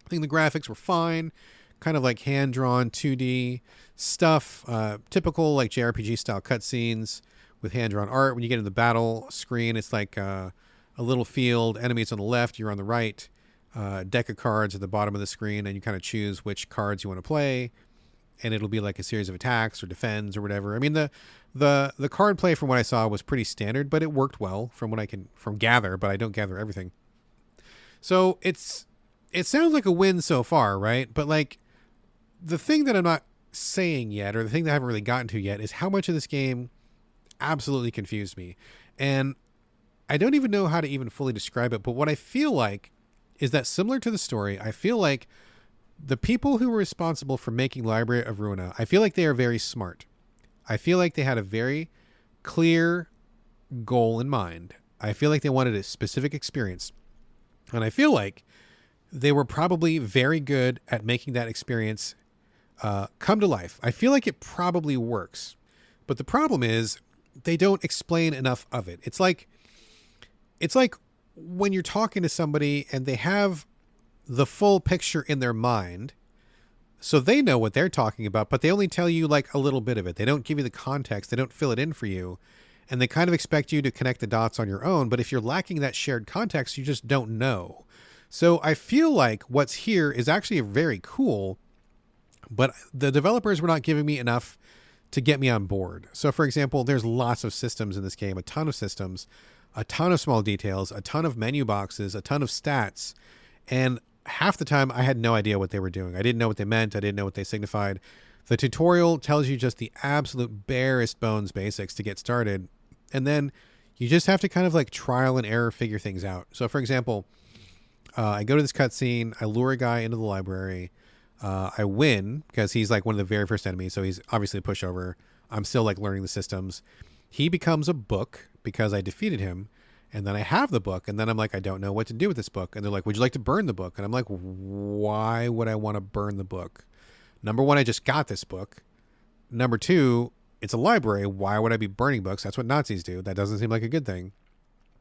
I think the graphics were fine, kind of like hand-drawn 2D stuff, typical like JRPG style cutscenes with hand-drawn art. When you get in the battle screen, it's like a little field, enemies on the left, you're on the right, deck of cards at the bottom of the screen, and you kind of choose which cards you want to play, and it'll be like a series of attacks or defends or whatever. I mean, the card play from what I saw was pretty standard, but it worked well from what I can gather, but I don't gather everything. So it sounds like a win so far, right? But like, the thing that I'm not saying yet, or the thing that I haven't really gotten to yet, is how much of this game absolutely confused me. And I don't even know how to even fully describe it, but what I feel like is that, similar to the story, I feel like the people who were responsible for making Library of Ruina, I feel like they are very smart. I feel like they had a very clear goal in mind. I feel like they wanted a specific experience. And I feel like they were probably very good at making that experience come to life. I feel like it probably works. But the problem is, they don't explain enough of it. It's like when you're talking to somebody and they have the full picture in their mind, so they know what they're talking about, but they only tell you like a little bit of it. They don't give you the context. They don't fill it in for you. and they kind of expect you to connect the dots on your own. But if you're lacking that shared context, you just don't know. So I feel like what's here is actually very cool, but the developers were not giving me enough to get me on board. So for example, there's lots of systems in this game, a ton of systems, a ton of small details, a ton of menu boxes, a ton of stats. And half the time I had no idea what they were doing. I didn't know what they meant. I didn't know what they signified. The tutorial tells you just the absolute barest bones basics to get started. And then you just have to kind of like trial and error figure things out. So for example, I go to this cutscene, I lure a guy into the library. I win because he's like one of the very first enemies. So he's obviously a pushover. I'm still like learning the systems. He becomes a book because I defeated him. And then I have the book. And then I'm like, I don't know what to do with this book. And they're like, would you like to burn the book? And I'm like, why would I want to burn the book? Number one, I just got this book. Number two, it's a library. Why would I be burning books? That's what Nazis do. That doesn't seem like a good thing.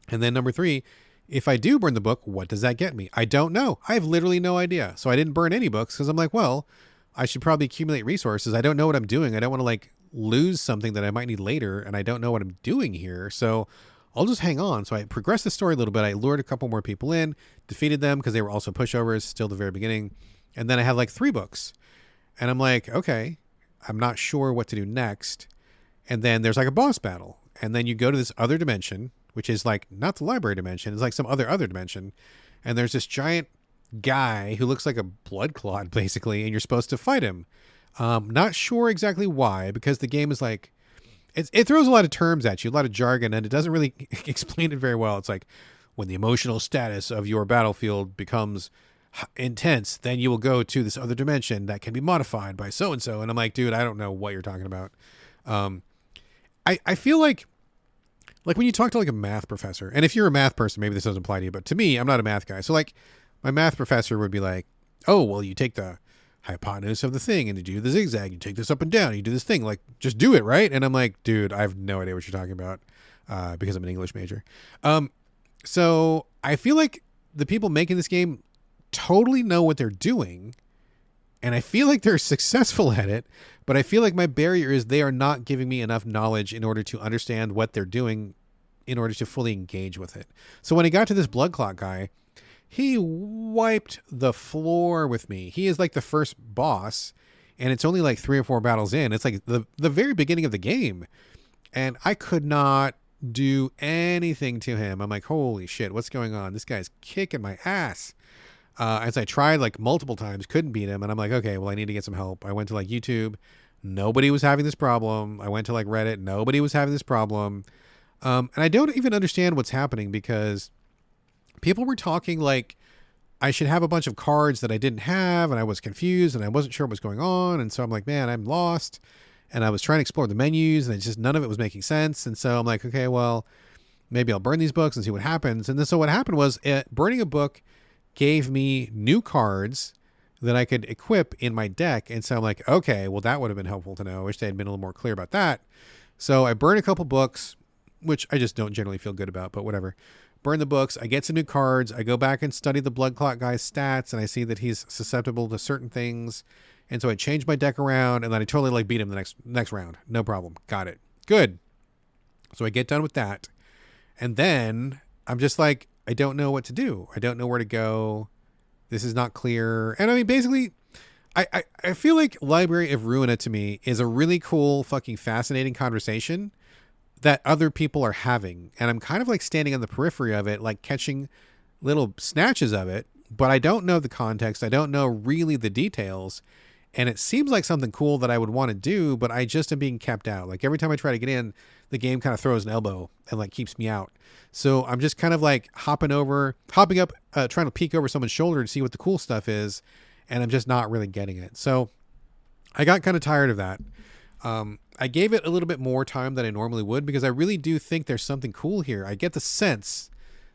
And then number three, if I do burn the book, what does that get me? I don't know. I have literally no idea. So I didn't burn any books because I'm like, well, I should probably accumulate resources. I don't know what I'm doing. I don't want to like lose something that I might need later. And I don't know what I'm doing here. So I'll just hang on. So I progressed the story a little bit. I lured a couple more people in, defeated them because they were also pushovers, still the very beginning. And then I had like 3 books. And I'm like, okay, I'm not sure what to do next. And then there's like a boss battle. And then you go to this other dimension, which is like not the library dimension. It's like some other dimension. And there's this giant guy who looks like a blood clot, basically. And you're supposed to fight him. Not sure exactly why, because the game is like, it throws a lot of terms at you, a lot of jargon, and it doesn't really explain it very well. It's like, when the emotional status of your battlefield becomes intense, then you will go to this other dimension that can be modified by so-and-so. And I'm like, dude, I don't know what you're talking about. I feel like when you talk to like a math professor, and if you're a math person, maybe this doesn't apply to you, but to me, I'm not a math guy. So like my math professor would be like, oh, well, you take the hypotenuse of the thing and you do the zigzag, you take this up and down, you do this thing, like just do it, right? And I'm like, dude, I have no idea what you're talking about because I'm an English major. So I feel like the people making this game totally know what they're doing, and I feel like they're successful at it, but I feel like my barrier is they are not giving me enough knowledge in order to understand what they're doing in order to fully engage with it. So when I got to this blood clot guy, he wiped the floor with me. He is like the first boss, and it's only like 3 or 4 battles in. It's like the very beginning of the game, and I could not do anything to him. I'm like, holy shit, what's going on? This guy's kicking my ass. As I tried like multiple times, couldn't beat him. And I'm like, okay, well, I need to get some help. I went to like YouTube. Nobody was having this problem. I went to like Reddit. Nobody was having this problem. And I don't even understand what's happening because people were talking like I should have a bunch of cards that I didn't have. And I was confused and I wasn't sure what was going on. And so I'm like, man, I'm lost. And I was trying to explore the menus and it's just none of it was making sense. And so I'm like, okay, well, maybe I'll burn these books and see what happens. And then so what happened was burning a book gave me new cards that I could equip in my deck. And so I'm like, okay, well, that would have been helpful to know. I wish they had been a little more clear about that. So I burn a couple books, which I just don't generally feel good about, but whatever. Burn the books. I get some new cards. I go back and study the blood clot guy's stats, and I see that he's susceptible to certain things. And so I change my deck around, and then I totally like beat him the next round. No problem. Got it. Good. So I get done with that. And then I'm just like, I don't know what to do. I don't know where to go. This is not clear. And I mean, basically, I feel like Library of Ruina to me is a really cool, fucking fascinating conversation that other people are having. And I'm kind of like standing on the periphery of it, like catching little snatches of it, but I don't know the context. I don't know really the details. And it seems like something cool that I would want to do, but I just am being kept out. Like every time I try to get in, the game kind of throws an elbow and like keeps me out. So I'm just kind of like hopping up, trying to peek over someone's shoulder to see what the cool stuff is. And I'm just not really getting it. So I got kind of tired of that. I gave it a little bit more time than I normally would because I really do think there's something cool here. I get the sense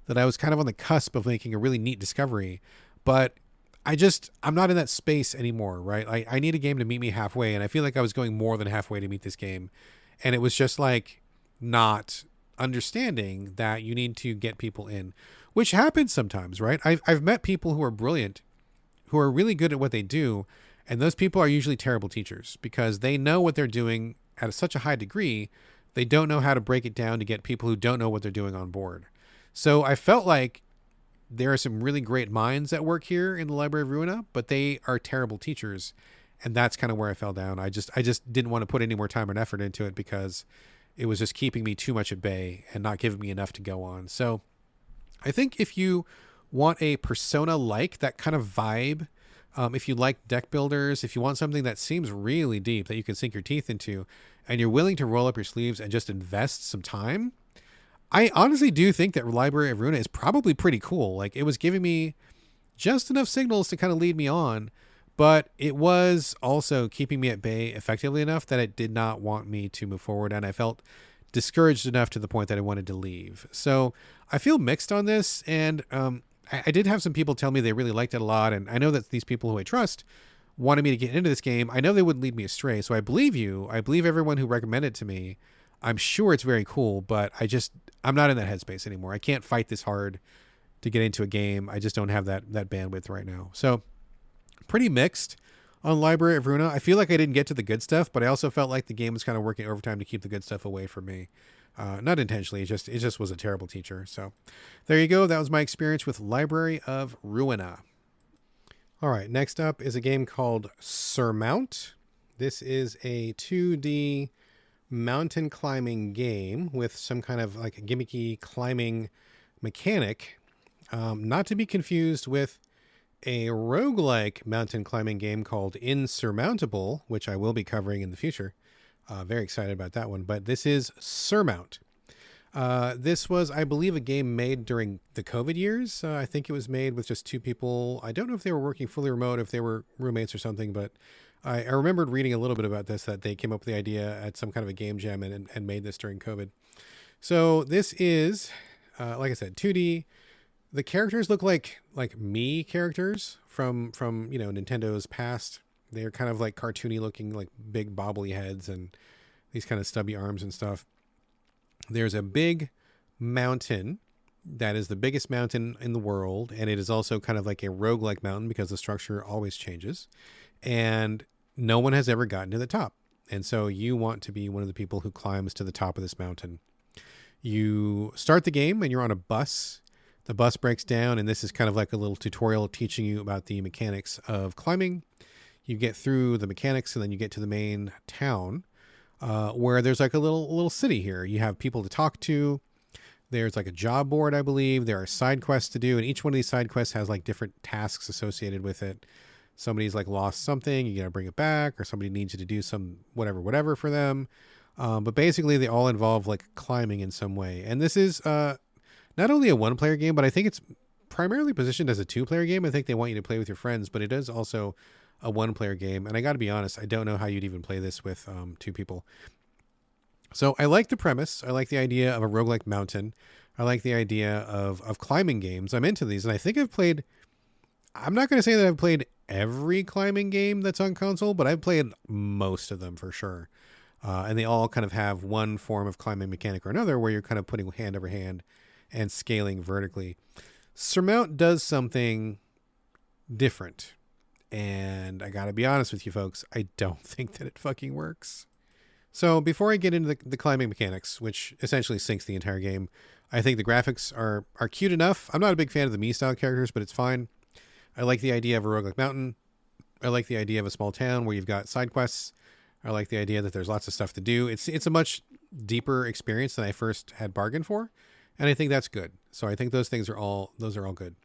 that I was kind of on the cusp of making a really neat discovery, but I'm not in that space anymore, right? I need a game to meet me halfway. And I feel like I was going more than halfway to meet this game. And it was just like not understanding that you need to get people in, which happens sometimes, right? I've met people who are brilliant, who are really good at what they do. And those people are usually terrible teachers because they know what they're doing at such a high degree they don't know how to break it down to get people who don't know what they're doing on board. So I felt like there are some really great minds that work here in the Library of Ruina, but they are terrible teachers. And that's kind of where I fell down. I just didn't want to put any more time and effort into it because it was just keeping me too much at bay and not giving me enough to go on. So I think if you want a Persona like that kind of vibe, if you like deck builders, if you want something that seems really deep that you can sink your teeth into, and you're willing to roll up your sleeves and just invest some time, I honestly do think that Library of Ruina is probably pretty cool. Like, it was giving me just enough signals to kind of lead me on, but it was also keeping me at bay effectively enough that it did not want me to move forward, and I felt discouraged enough to the point that I wanted to leave. So I feel mixed on this, and I did have some people tell me they really liked it a lot, and I know that these people who I trust wanted me to get into this game. I know they wouldn't lead me astray, so I believe you. I believe everyone who recommended it to me. I'm sure it's very cool, but I'm not in that headspace anymore. I can't fight this hard to get into a game. I just don't have that bandwidth right now. So pretty mixed on Library of Ruina. I feel like I didn't get to the good stuff, but I also felt like the game was kind of working overtime to keep the good stuff away from me. Not intentionally, it just was a terrible teacher. So there you go. That was my experience with Library of Ruina. All right, next up is a game called Surmount. This is a 2D mountain climbing game with some kind of like a gimmicky climbing mechanic. Not to be confused with a roguelike mountain climbing game called Insurmountable, which I will be covering in the future. Very excited about that one, but this is Surmount. This was, I believe, a game made during the COVID years. I think it was made with just two people. I don't know if they were working fully remote, if they were roommates or something, but I remembered reading a little bit about this, that they came up with the idea at some kind of a game jam and made this during COVID. So this is, like I said, 2D. The characters look like Mii characters from Nintendo's past. They're kind of like cartoony looking, like big bobbly heads and these kind of stubby arms and stuff. There's a big mountain that is the biggest mountain in the world, and it is also kind of like a roguelike mountain because the structure always changes, and no one has ever gotten to the top. And so you want to be one of the people who climbs to the top of this mountain. You start the game and you're on a bus. The bus breaks down, and this is kind of like a little tutorial teaching you about the mechanics of climbing. You get through the mechanics, and then you get to the main town, where there's like a little city here. You have people to talk to. There's like a job board, I believe. There are side quests to do, and each one of these side quests has like different tasks associated with it. Somebody's like lost something, you got to bring it back, or somebody needs you to do some whatever for them. But basically, they all involve like climbing in some way. And this is not only a one-player game, but I think it's primarily positioned as a two-player game. I think they want you to play with your friends, but it is also a one-player game. And I got to be honest, I don't know how you'd even play this with two people. So I like the premise. I like the idea of a roguelike mountain. I like the idea of climbing games. I'm into these, and I think I'm not going to say that I've played every climbing game that's on console, but I've played most of them for sure. And they all kind of have one form of climbing mechanic or another where you're kind of putting hand over hand and scaling vertically. Surmount does something different. And I got to be honest with you folks, I don't think that it fucking works. So before I get into the climbing mechanics, which essentially sinks the entire game, I think the graphics are cute enough. I'm not a big fan of the Mii style characters, but it's fine. I like the idea of a roguelike mountain. I like the idea of a small town where you've got side quests. I like the idea that there's lots of stuff to do. It's a much deeper experience than I first had bargained for, and I think that's good. So I think those are all good.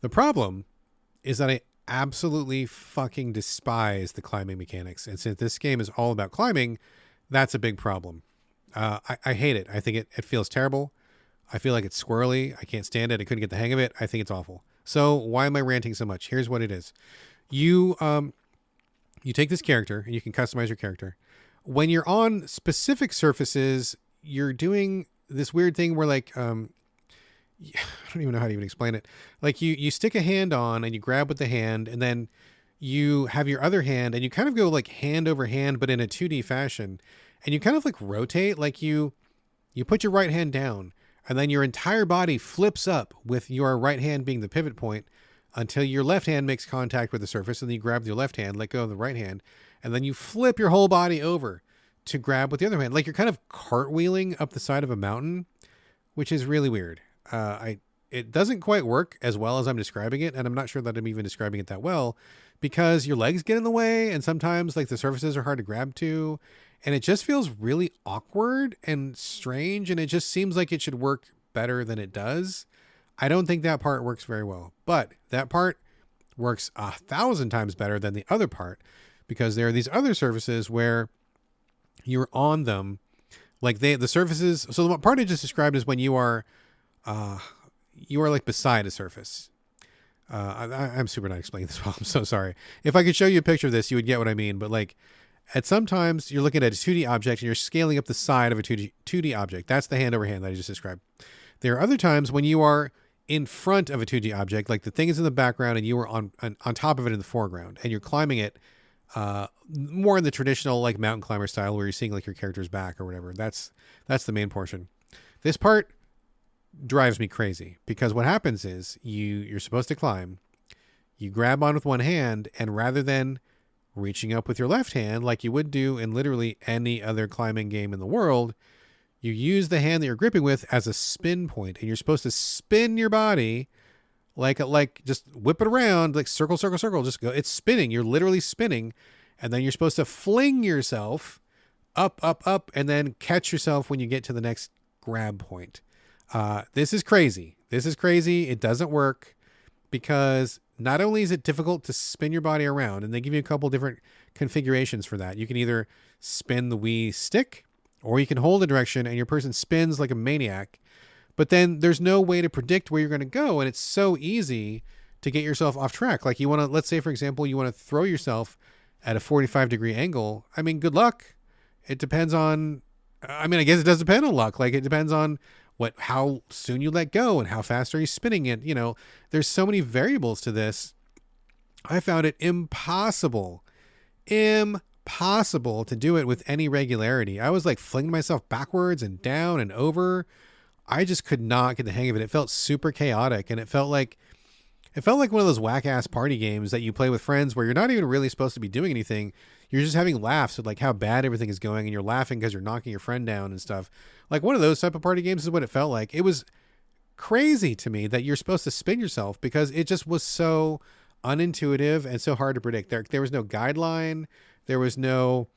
The problem is that I absolutely fucking despise the climbing mechanics, and since this game is all about climbing, that's a big problem. I hate it. I think it feels terrible. I feel like it's squirrely. I can't stand it. I couldn't get the hang of it. I think it's awful. So why am I ranting so much? Here's what it is. You take this character and you can customize your character. When you're on specific surfaces, you're doing this weird thing where like, I don't even know how to even explain it. Like you stick a hand on and you grab with the hand, and then you have your other hand and you kind of go like hand over hand, but in a 2D fashion. And you kind of like rotate, like you put your right hand down, and then your entire body flips up with your right hand being the pivot point until your left hand makes contact with the surface, and then you grab your left hand, let go of the right hand, and then you flip your whole body over to grab with the other hand. Like you're kind of cartwheeling up the side of a mountain, which is really weird. It doesn't quite work as well as I'm describing it, and I'm not sure that I'm even describing it that well, because your legs get in the way, and sometimes like the surfaces are hard to grab to, and it just feels really awkward and strange, and it just seems like it should work better than it does. I don't think that part works very well, but that part works 1,000 times better than the other part, because there are these other surfaces where you're on them, like the surfaces. So the part I just described is when you are like beside a surface. I'm super not explaining this well. I'm so sorry. If I could show you a picture of this, you would get what I mean. But like at sometimes you're looking at a 2D object and you're scaling up the side of a 2D object. That's the hand over hand that I just described. There are other times when you are in front of a 2D object, like the thing is in the background and you are on top of it in the foreground, and you're climbing it more in the traditional like mountain climber style where you're seeing like your character's back or whatever. That's the main portion. This part drives me crazy because what happens is you're supposed to climb, you grab on with one hand, and rather than reaching up with your left hand like you would do in literally any other climbing game in the world, you use the hand that you're gripping with as a spin point, and you're supposed to spin your body like just whip it around, like circle, just go. It's spinning. You're literally spinning. And then you're supposed to fling yourself up, and then catch yourself when you get to the next grab point. This is crazy. It doesn't work because not only is it difficult to spin your body around, and they give you a couple different configurations for that. You can either spin the Wii stick, or you can hold a direction and your person spins like a maniac. But then there's no way to predict where you're going to go. And it's so easy to get yourself off track. Like you want to, let's say, for example, you want to throw yourself at a 45-degree angle. I mean, good luck. It depends on, I guess it does depend on luck. Like it depends on how soon you let go and how fast are you spinning it. You know, there's so many variables to this. I found it impossible to do it with any regularity. I was like flinging myself backwards and down and over. I just could not get the hang of it. It felt super chaotic, and it felt like one of those whack ass party games that you play with friends where you're not even really supposed to be doing anything. You're just having laughs at like how bad everything is going, and you're laughing because you're knocking your friend down and stuff. Like one of those type of party games is what it felt like. It was crazy to me that you're supposed to spin yourself because it just was so unintuitive and so hard to predict. There was no guideline. There was no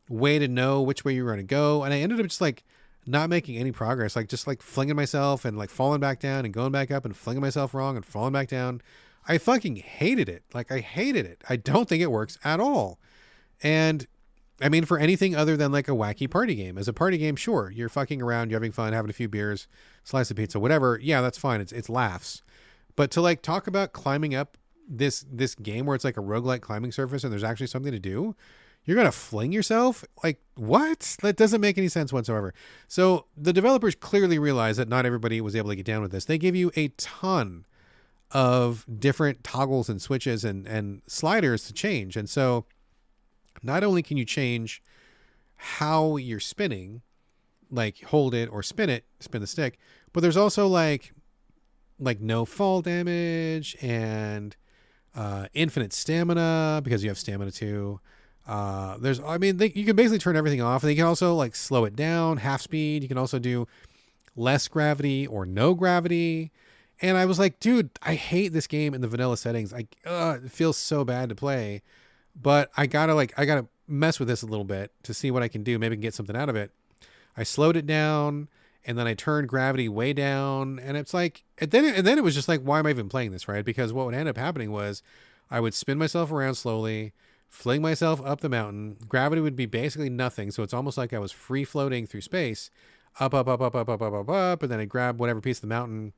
way to know which way you were going to go. And I ended up just like not making any progress, like just like flinging myself and like falling back down and going back up and flinging myself wrong and falling back down. I fucking hated it. Like I hated it. I don't think it works at all. And I mean, for anything other than like a wacky party game, as a party game, sure, you're fucking around, you're having fun, having a few beers, slice of pizza, whatever. Yeah, that's fine. It's laughs. But to like talk about climbing up this game where it's like a roguelike climbing surface and there's actually something to do, you're going to fling yourself? Like, what? That doesn't make any sense whatsoever. So the developers clearly realized that not everybody was able to get down with this. They give you a ton of different toggles and switches and sliders to change. And so not only can you change how you're spinning, like hold it or spin the stick, but there's also like no fall damage and infinite stamina because you have stamina too. You can basically turn everything off, and you can also like slow it down, half speed. You can also do less gravity or no gravity. And I was like, dude, I hate this game in the vanilla settings. It feels so bad to play, but I gotta mess with this a little bit to see what I can do. Maybe I can get something out of it. I slowed it down, and then I turned gravity way down, and it's like, and then it was just like, why am I even playing this, right? Because what would end up happening was I would spin myself around slowly, fling myself up the mountain. Gravity would be basically nothing. So it's almost like I was free floating through space, up, and then I grab whatever piece of the mountain.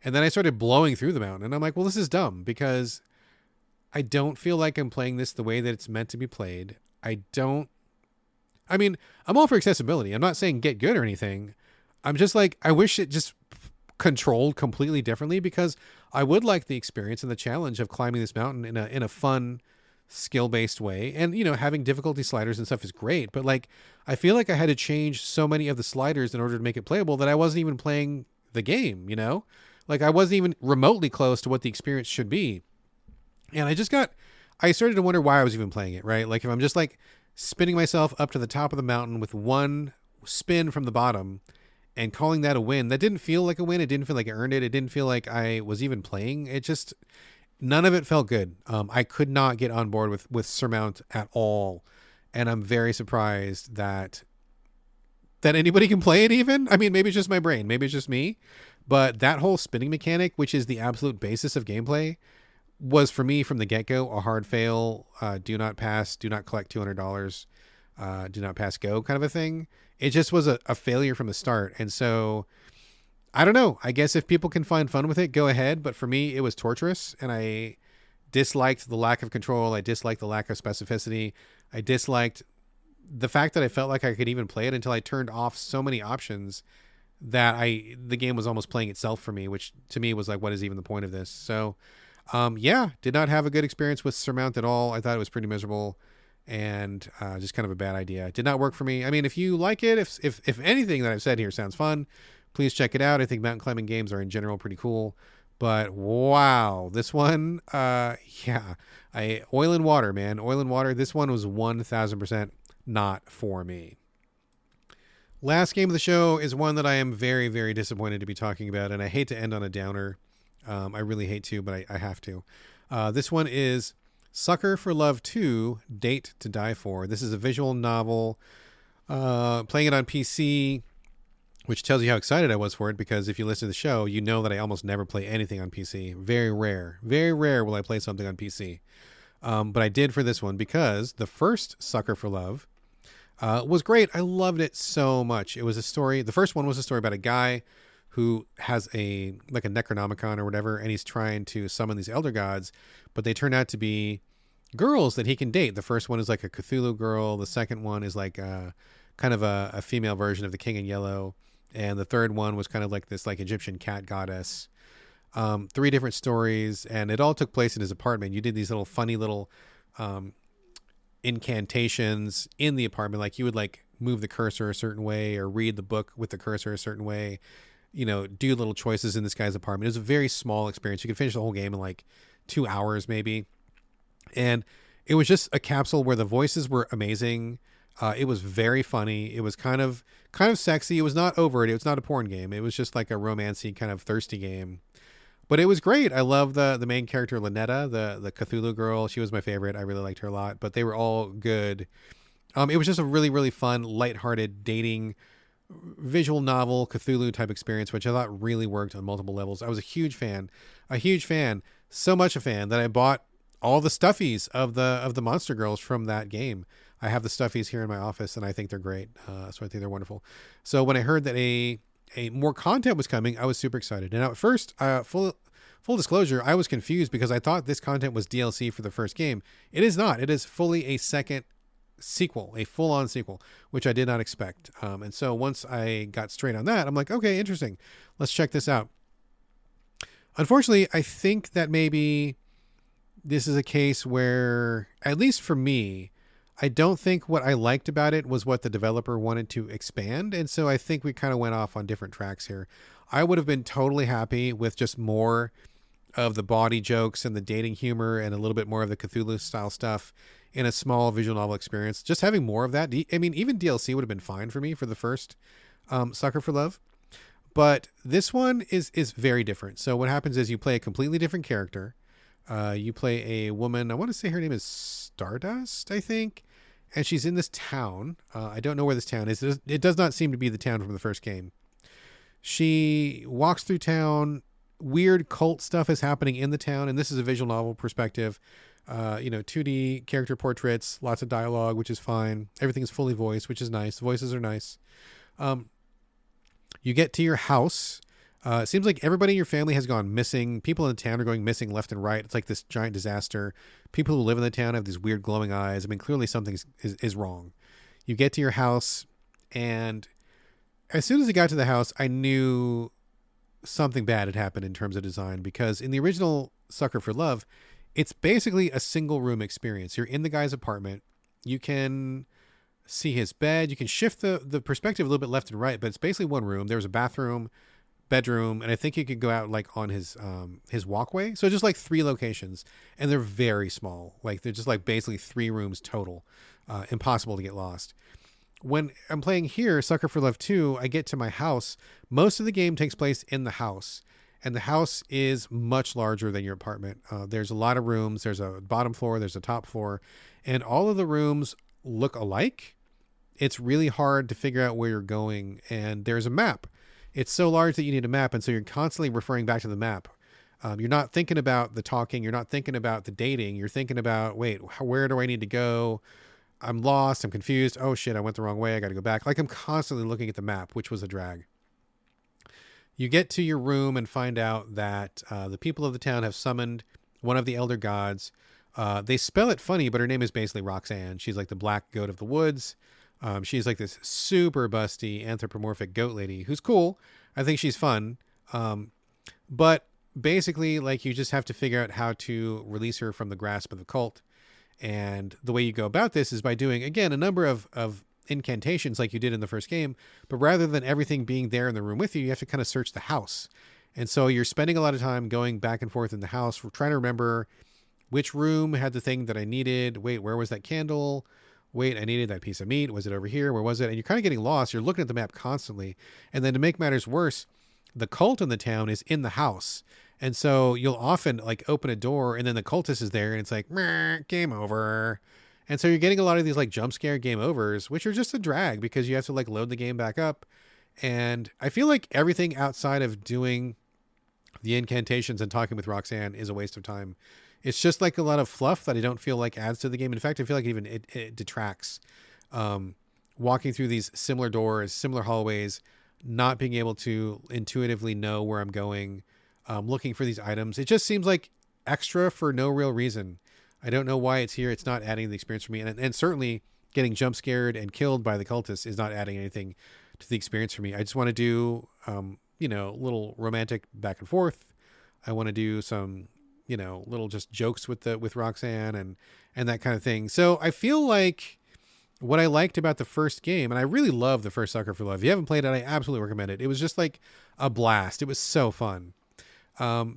And then I started blowing through the mountain. And I'm like, well, this is dumb because I don't feel like I'm playing this the way that it's meant to be played. I'm all for accessibility. I'm not saying get good or anything. I'm just like, I wish it just controlled completely differently, because I would like the experience and the challenge of climbing this mountain in a fun, skill-based way. And, you know, having difficulty sliders and stuff is great, but like, I feel like I had to change so many of the sliders in order to make it playable that I wasn't even playing the game, you know? Like I wasn't even remotely close to what the experience should be. And I started to wonder why I was even playing it, right? Like if I'm just like spinning myself up to the top of the mountain with one spin from the bottom and calling that a win. That didn't feel like a win. It didn't feel like I earned it. It didn't feel like I was even playing. It just, none of it felt good. I could not get on board with Surmount at all. And I'm very surprised that anybody can play it even. I mean, maybe it's just my brain. Maybe it's just me. But that whole spinning mechanic, which is the absolute basis of gameplay, was for me from the get-go a hard fail. Do not pass, do not collect $200, do not pass go kind of a thing. It just was a failure from the start. And so I don't know. I guess if people can find fun with it, go ahead. But for me, it was torturous, and I disliked the lack of control. I disliked the lack of specificity. I disliked the fact that I felt like I could even play it until I turned off so many options that the game was almost playing itself for me, which to me was like, what is even the point of this? So yeah, did not have a good experience with Surmount at all. I thought it was pretty miserable and just kind of a bad idea. It did not work for me. I mean, if you like it, if anything that I've said here sounds fun, please check it out. I think mountain climbing games are in general pretty cool. But wow, this one, yeah, oil and water, man. Oil and water. This one was 1000% not for me. Last game of the show is one that I am very, very disappointed to be talking about, and I hate to end on a downer. I really hate to, but I have to. This one is Sucker for Love 2, Date to Die For. This is a visual novel, playing it on PC, which tells you how excited I was for it, because if you listen to the show, you know that I almost never play anything on PC. Very rare will I play something on PC. But I did for this one, because the first Sucker for Love was great. I loved it so much. It was a story. The first one was a story about a guy who has a Necronomicon or whatever, and he's trying to summon these elder gods, but they turn out to be girls that he can date. The first one is like a Cthulhu girl. The second one is like kind of a female version of the King in Yellow. And the third one was kind of like this like Egyptian cat goddess. 3 different stories, and it all took place in his apartment. You did these little funny little incantations in the apartment. Like you would like move the cursor a certain way or read the book with the cursor a certain way, do little choices in this guy's apartment. It was a very small experience. You could finish the whole game in like 2 hours maybe. And it was just a capsule where the voices were amazing. It was very funny. It was kind of sexy. It was not overt. It was not a porn game. It was just like a romancy kind of thirsty game. But it was great. I love the main character, Lynetta, the Cthulhu girl. She was my favorite. I really liked her a lot, but they were all good. It was just a really, really fun, lighthearted dating visual novel, Cthulhu type experience, which I thought really worked on multiple levels. I was a huge fan, so much a fan that I bought all the stuffies of the monster girls from that game. I have the stuffies here in my office, and I think they're great. So I think they're wonderful. So when I heard that a more content was coming, I was super excited. And at first, full disclosure, I was confused because I thought this content was DLC for the first game. It is not. It is fully a second sequel, a full-on sequel, which I did not expect. And so once I got straight on that, I'm like, okay, interesting. Let's check this out. Unfortunately, I think that maybe this is a case where, at least for me, I don't think what I liked about it was what the developer wanted to expand. And so I think we kind of went off on different tracks here. I would have been totally happy with just more of the body jokes and the dating humor and a little bit more of the Cthulhu style stuff in a small visual novel experience. Just having more of that. I mean, even DLC would have been fine for me for the first Sucker for Love. But this one is very different. So what happens is you play a completely different character. You play a woman. I want to say her name is Stardust, I think. And she's in this town. I don't know where this town is. It does not seem to be the town from the first game. She walks through town. Weird cult stuff is happening in the town. And this is a visual novel perspective. 2D character portraits, lots of dialogue, which is fine. Everything is fully voiced, which is nice. The voices are nice. You get to your house. It seems like everybody in your family has gone missing. People in the town are going missing left and right. It's like this giant disaster. People who live in the town have these weird glowing eyes. I mean, clearly something is wrong. You get to your house, and as soon as I got to the house, I knew something bad had happened in terms of design, because in the original Sucker for Love, it's basically a single room experience. You're in the guy's apartment. You can see his bed. You can shift the perspective a little bit left and right, but it's basically one room. There's a bathroom, bedroom, and I think you could go out like on his walkway. So just like 3 locations, and they're very small. Like they're just like basically 3 rooms total. Impossible to get lost. When I'm playing here, Sucker for Love 2, I get to my house. Most of the game takes place in the house, and the house is much larger than your apartment. There's a lot of rooms. There's a bottom floor. There's a top floor, and all of the rooms look alike. It's really hard to figure out where you're going, and there's a map. It's so large that you need a map, and so you're constantly referring back to the map. You're not thinking about the talking. You're not thinking about the dating. You're thinking about, wait, where do I need to go? I'm lost. I'm confused. Oh, shit, I went the wrong way. I got to go back. Like, I'm constantly looking at the map, which was a drag. You get to your room and find out that the people of the town have summoned one of the elder gods. They spell it funny, but her name is basically Roxanne. She's like the black goat of the woods. She's like this super busty anthropomorphic goat lady who's cool. I think she's fun. But basically, like, you just have to figure out how to release her from the grasp of the cult. And the way you go about this is by doing, again, a number of incantations like you did in the first game. But rather than everything being there in the room with you, you have to kind of search the house. And so you're spending a lot of time going back and forth in the house. We're trying to remember which room had the thing that I needed. Wait, where was that candle? Wait, I needed that piece of meat. Was it over here? Where was it? And you're kind of getting lost. You're looking at the map constantly. And then to make matters worse, the cult in the town is in the house. And so you'll often like open a door and then the cultist is there and it's like, meh, game over. And so you're getting a lot of these like jump scare game overs, which are just a drag because you have to like load the game back up. And I feel like everything outside of doing the incantations and talking with Roxanne is a waste of time. It's just like a lot of fluff that I don't feel like adds to the game. In fact, I feel like even it detracts. Walking through these similar doors, similar hallways, not being able to intuitively know where I'm going, looking for these items. It just seems like extra for no real reason. I don't know why it's here. It's not adding the experience for me. And certainly getting jump scared and killed by the cultists is not adding anything to the experience for me. I just want to do, little romantic back and forth. I want to do some, little just jokes with Roxanne and that kind of thing. So I feel like what I liked about the first game, and I really love the first Sucker for Love. If you haven't played it, I absolutely recommend it. It was just like a blast. It was so fun.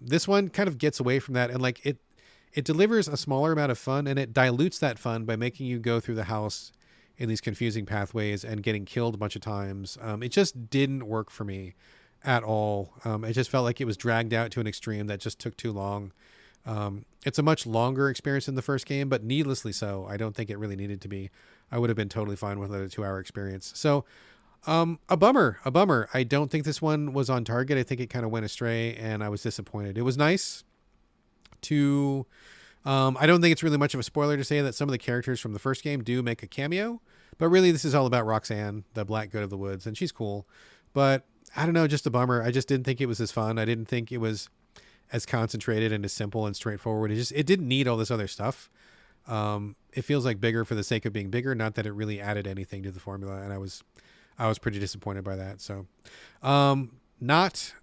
This one kind of gets away from that, and like it delivers a smaller amount of fun, and it dilutes that fun by making you go through the house in these confusing pathways and getting killed a bunch of times. It just didn't work for me at all. It just felt like it was dragged out to an extreme that just took too long. It's a much longer experience than the first game, but needlessly so. I don't think it really needed to be. I would have been totally fine with a 2-hour experience. So, a bummer. I don't think this one was on target. I think it kind of went astray and I was disappointed. It was nice to, I don't think it's really much of a spoiler to say that some of the characters from the first game do make a cameo, but really this is all about Roxanne, the black goat of the woods, and she's cool, but I don't know, just a bummer. I just didn't think it was as fun. I didn't think it was as concentrated and as simple and straightforward. It didn't need all this other stuff. It feels like bigger for the sake of being bigger, not that it really added anything to the formula. And I was pretty disappointed by that. So, did not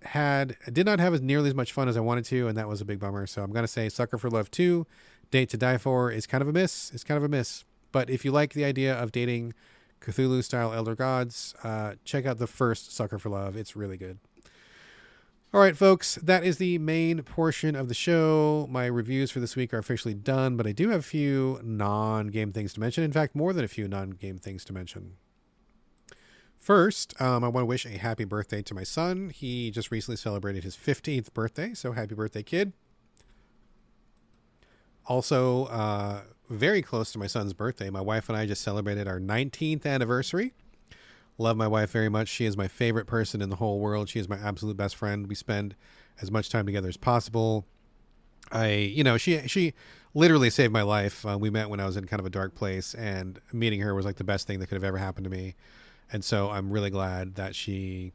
have as nearly as much fun as I wanted to. And that was a big bummer. So I'm going to say Sucker for Love 2, Date to Die For is kind of a miss. It's kind of a miss. But if you like the idea of dating Cthulhu style elder gods, check out the first Sucker for Love. It's really good. All right, folks, that is the main portion of the show. My reviews for this week are officially done, but I do have a few non-game things to mention. In fact, more than a few non-game things to mention. First, I want to wish a happy birthday to my son. He just recently celebrated his 15th birthday, so happy birthday, kid. Also, very close to my son's birthday, my wife and I just celebrated our 19th anniversary. Love my wife very much. She is my favorite person in the whole world. She is my absolute best friend. We spend as much time together as possible. She literally saved my life. We met when I was in kind of a dark place, and meeting her was like the best thing that could have ever happened to me. And so I'm really glad that she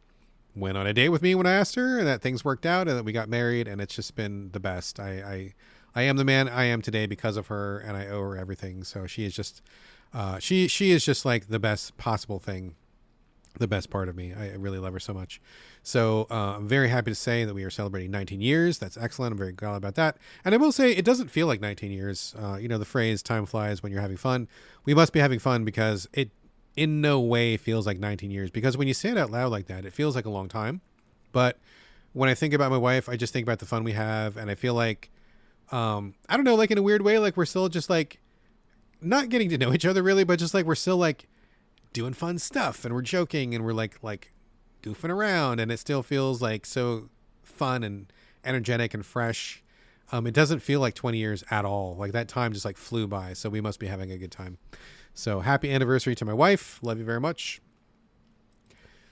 went on a date with me when I asked her, and that things worked out, and that we got married, and it's just been the best. I am the man I am today because of her, and I owe her everything. So she is just, she is just like the best possible thing. The best part of me. I really love her so much. So I'm very happy to say that we are celebrating 19 years. That's excellent. I'm very glad about that. And I will say it doesn't feel like 19 years. The phrase time flies when you're having fun. We must be having fun because it in no way feels like 19 years. Because when you say it out loud like that, it feels like a long time. But when I think about my wife, I just think about the fun we have. And I feel like, I don't know, like in a weird way, like we're still just like not getting to know each other really, but just like we're still like doing fun stuff and we're joking and we're like goofing around, and it still feels like so fun and energetic and fresh. It doesn't feel like 20 years at all. Like that time just like flew by. So we must be having a good time. So happy anniversary to my wife. Love you very much.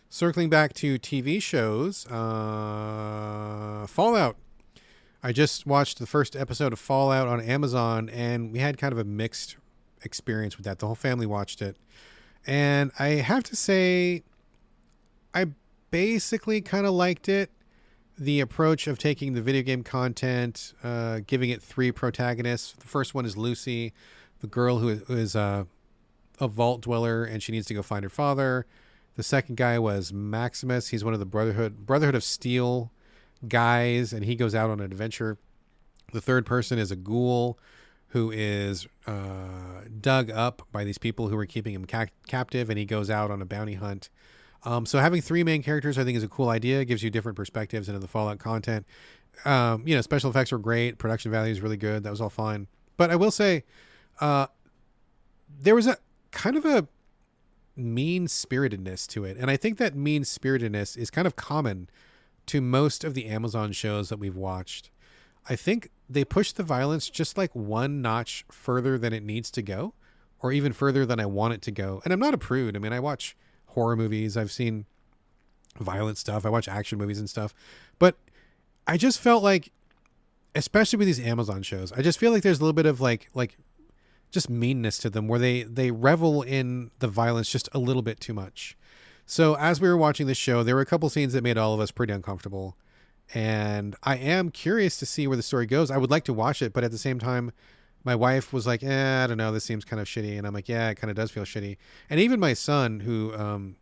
Circling back to TV shows, Fallout. I just watched the first episode of Fallout on Amazon, and we had kind of a mixed experience with that. The whole family watched it. And I have to say, I basically kind of liked it. The approach of taking the video game content, giving it 3 protagonists. The first one is Lucy, the girl who is a vault dweller, and she needs to go find her father. The second guy was Maximus. He's one of the Brotherhood of Steel guys, and he goes out on an adventure. The third person is a ghoul who is dug up by these people who are keeping him captive, and he goes out on a bounty hunt. So having 3 main characters, I think, is a cool idea. It gives you different perspectives into the Fallout content. Special effects were great. Production value is really good. That was all fine. But I will say, there was a kind of a mean-spiritedness to it. And I think that mean-spiritedness is kind of common to most of the Amazon shows that we've watched. I think they push the violence just like one notch further than it needs to go, or even further than I want it to go. And I'm not a prude. I mean, I watch horror movies. I've seen violent stuff. I watch action movies and stuff. But I just felt like, especially with these Amazon shows, I just feel like there's a little bit of like just meanness to them, where they revel in the violence just a little bit too much. So as we were watching this show, there were a couple scenes that made all of us pretty uncomfortable. And I am curious to see where the story goes. I would like to watch it, but at the same time, my wife was like, I don't know, this seems kind of shitty. And I'm like, yeah, it kind of does feel shitty. And even my son, who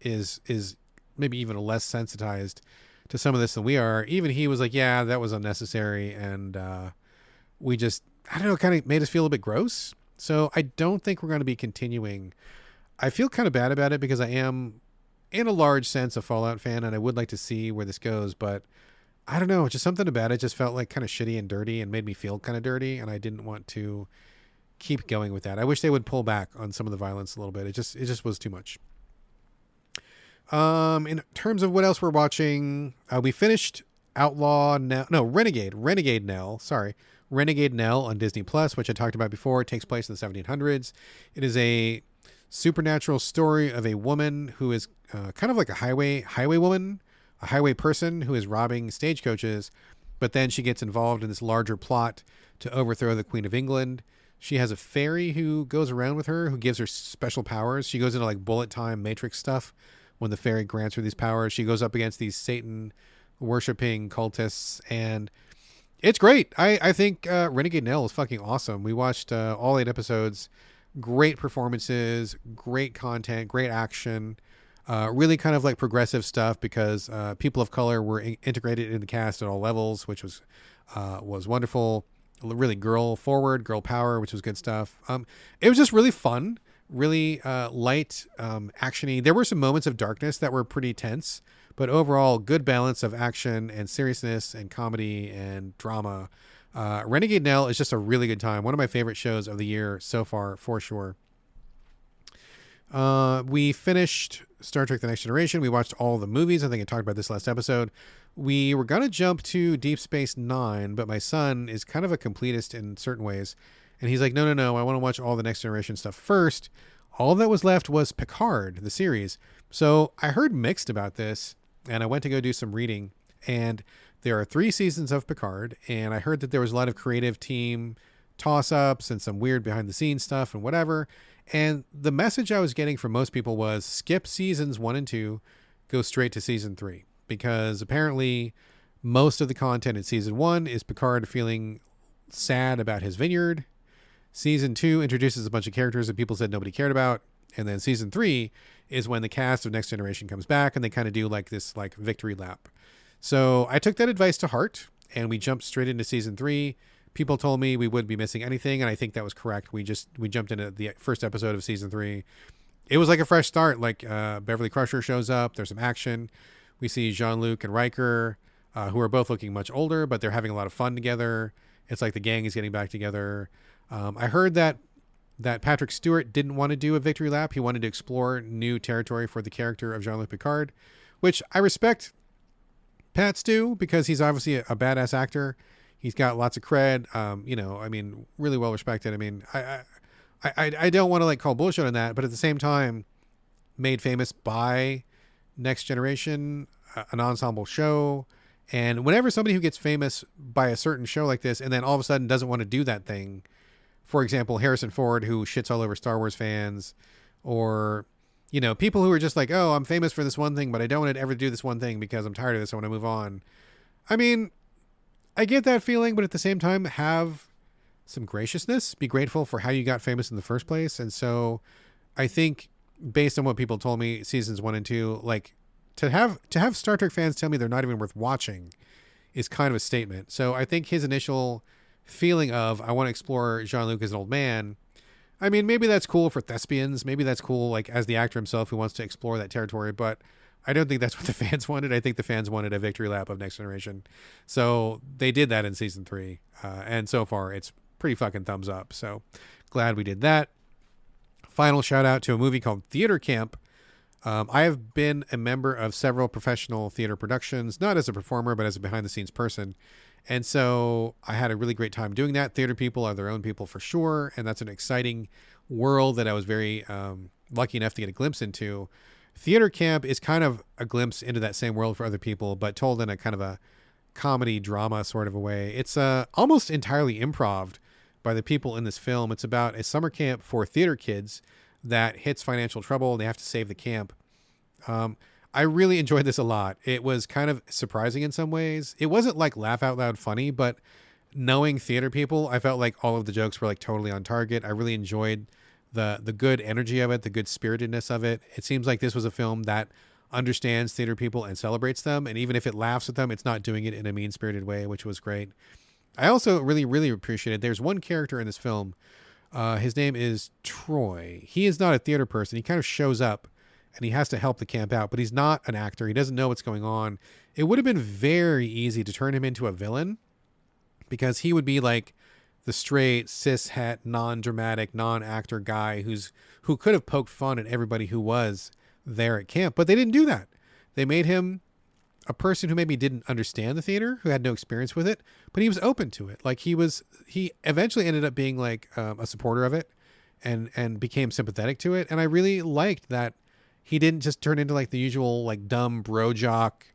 is maybe even less sensitized to some of this than we are, even he was like, yeah, that was unnecessary. And we just, I don't know, kind of made us feel a bit gross. So I don't think we're going to be continuing. I feel kind of bad about it because I am, in a large sense, a Fallout fan, and I would like to see where this goes. But I don't know, just something about it just felt like kind of shitty and dirty and made me feel kind of dirty. And I didn't want to keep going with that. I wish they would pull back on some of the violence a little bit. It just was too much. In terms of what else we're watching, we finished Renegade Nell on Disney Plus, which I talked about before. It takes place in the 1700s. It is a supernatural story of a woman who is kind of like a highway woman, a highway person who is robbing stagecoaches, but then she gets involved in this larger plot to overthrow the Queen of England. She has a fairy who goes around with her, who gives her special powers. She goes into like bullet time Matrix stuff when the fairy grants her these powers. She goes up against these Satan worshipping cultists, and it's great. I think Renegade Nell is fucking awesome. We watched all 8 episodes. Great performances, great content, great action. Really kind of like progressive stuff because people of color were integrated in the cast at all levels, which was wonderful. Really girl forward, girl power, which was good stuff. It was just really fun, really light, actiony. There were some moments of darkness that were pretty tense, but overall good balance of action and seriousness and comedy and drama. Renegade Nell is just a really good time. One of my favorite shows of the year so far, for sure. We finished Star Trek The Next Generation. We watched all the movies. I think I talked about this last episode. We were going to jump to Deep Space Nine, but my son is kind of a completist in certain ways. And he's like, no, I want to watch all the Next Generation stuff first. All that was left was Picard, the series. So I heard mixed about this, and I went to go do some reading. And there are 3 seasons of Picard, and I heard that there was a lot of creative team toss-ups and some weird behind-the-scenes stuff and whatever. And the message I was getting from most people was skip seasons 1 and 2, go straight to season 3. Because apparently most of the content in season 1 is Picard feeling sad about his vineyard. Season 2 introduces a bunch of characters that people said nobody cared about. And then season 3 is when the cast of Next Generation comes back and they kind of do like this like victory lap. So I took that advice to heart and we jumped straight into season 3. People told me we wouldn't be missing anything, and I think that was correct. We jumped into the first episode of season 3. It was like a fresh start. Like Beverly Crusher shows up. There's some action. We see Jean-Luc and Riker, who are both looking much older, but they're having a lot of fun together. It's like the gang is getting back together. I heard that Patrick Stewart didn't want to do a victory lap. He wanted to explore new territory for the character of Jean-Luc Picard, which I respect Pat Stu, because he's obviously a badass actor. He's got lots of cred. Really well respected. I mean, I don't want to like call bullshit on that, but at the same time, made famous by Next Generation, an ensemble show. And whenever somebody who gets famous by a certain show like this and then all of a sudden doesn't want to do that thing, for example, Harrison Ford, who shits all over Star Wars fans, or, people who are just like, oh, I'm famous for this one thing, but I don't want to ever do this one thing because I'm tired of this. I want to move on. I mean, I get that feeling, but at the same time, have some graciousness, be grateful for how you got famous in the first place. And so I think, based on what people told me, seasons 1 and 2, like to have Star Trek fans tell me they're not even worth watching is kind of a statement. So I think his initial feeling of, I want to explore Jean-Luc as an old man, I mean, maybe that's cool for thespians. Maybe that's cool, like, as the actor himself who wants to explore that territory. But I don't think that's what the fans wanted. I think the fans wanted a victory lap of Next Generation. So they did that in season 3. And so far, it's pretty fucking thumbs up. So glad we did that. Final shout out to a movie called Theater Camp. I have been a member of several professional theater productions, not as a performer, but as a behind the scenes person. And so I had a really great time doing that. Theater people are their own people for sure. And that's an exciting world that I was very lucky enough to get a glimpse into. Theater Camp is kind of a glimpse into that same world for other people, but told in a kind of a comedy drama sort of a way. It's almost entirely improv by the people in this film. It's about a summer camp for theater kids that hits financial trouble. They have to save the camp. I really enjoyed this a lot. It was kind of surprising in some ways. It wasn't like laugh out loud funny, but knowing theater people, I felt like all of the jokes were like totally on target. I really enjoyed the good energy of it, the good spiritedness of it. It seems like this was a film that understands theater people and celebrates them. And even if it laughs at them, it's not doing it in a mean-spirited way, which was great. I also really, really appreciated, there's one character in this film. His name is Troy. He is not a theater person. He kind of shows up and he has to help the camp out, but he's not an actor. He doesn't know what's going on. It would have been very easy to turn him into a villain, because he would be like the straight, cis-het, non-dramatic, non-actor guy who could have poked fun at everybody who was there at camp, but they didn't do that. They made him a person who maybe didn't understand the theater, who had no experience with it, but he was open to it. Like he eventually ended up being like a supporter of it and became sympathetic to it. And I really liked that he didn't just turn into like the usual like dumb bro jock,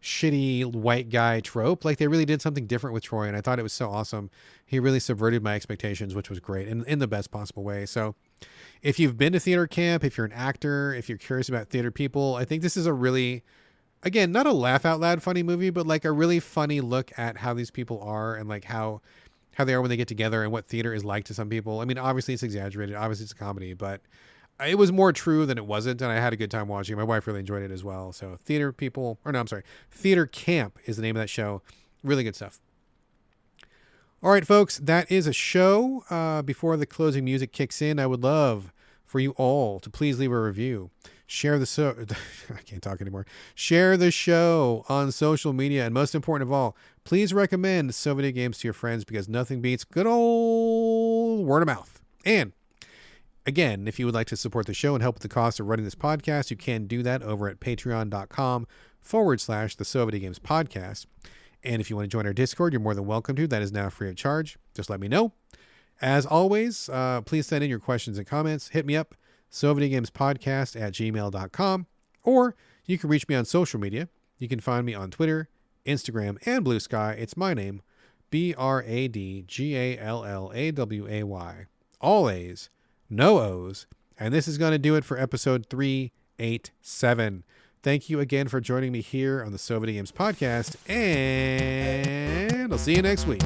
shitty white guy trope. Like they really did something different with Troy. And I thought it was so awesome. He really subverted my expectations, which was great in the best possible way. So if you've been to theater camp, if you're an actor, if you're curious about theater people, I think this is a really, again, not a laugh out loud funny movie, but like a really funny look at how these people are and like how they are when they get together and what theater is like to some people. I mean, obviously it's exaggerated. Obviously it's a comedy, but it was more true than it wasn't. And I had a good time watching. My wife really enjoyed it as well. So Theater Camp is the name of that show. Really good stuff. All right, folks, that is a show. Before the closing music kicks in, I would love for you all to please leave a review. Share the I can't talk anymore. Share the show on social media. And most important of all, please recommend So Video Games to your friends, because nothing beats good old word of mouth. And again, if you would like to support the show and help with the cost of running this podcast, you can do that over at patreon.com/the So Video Games podcast. And if you want to join our Discord, you're more than welcome to. That is now free of charge. Just let me know. As always, please send in your questions and comments. Hit me up, sovideogamespodcast@gmail.com, or you can reach me on social media. You can find me on Twitter, Instagram, and Blue Sky. It's my name, BradGallaway. All A's, no O's. And this is going to do it for episode 387. Thank you again for joining me here on the So Video Games podcast, and I'll see you next week.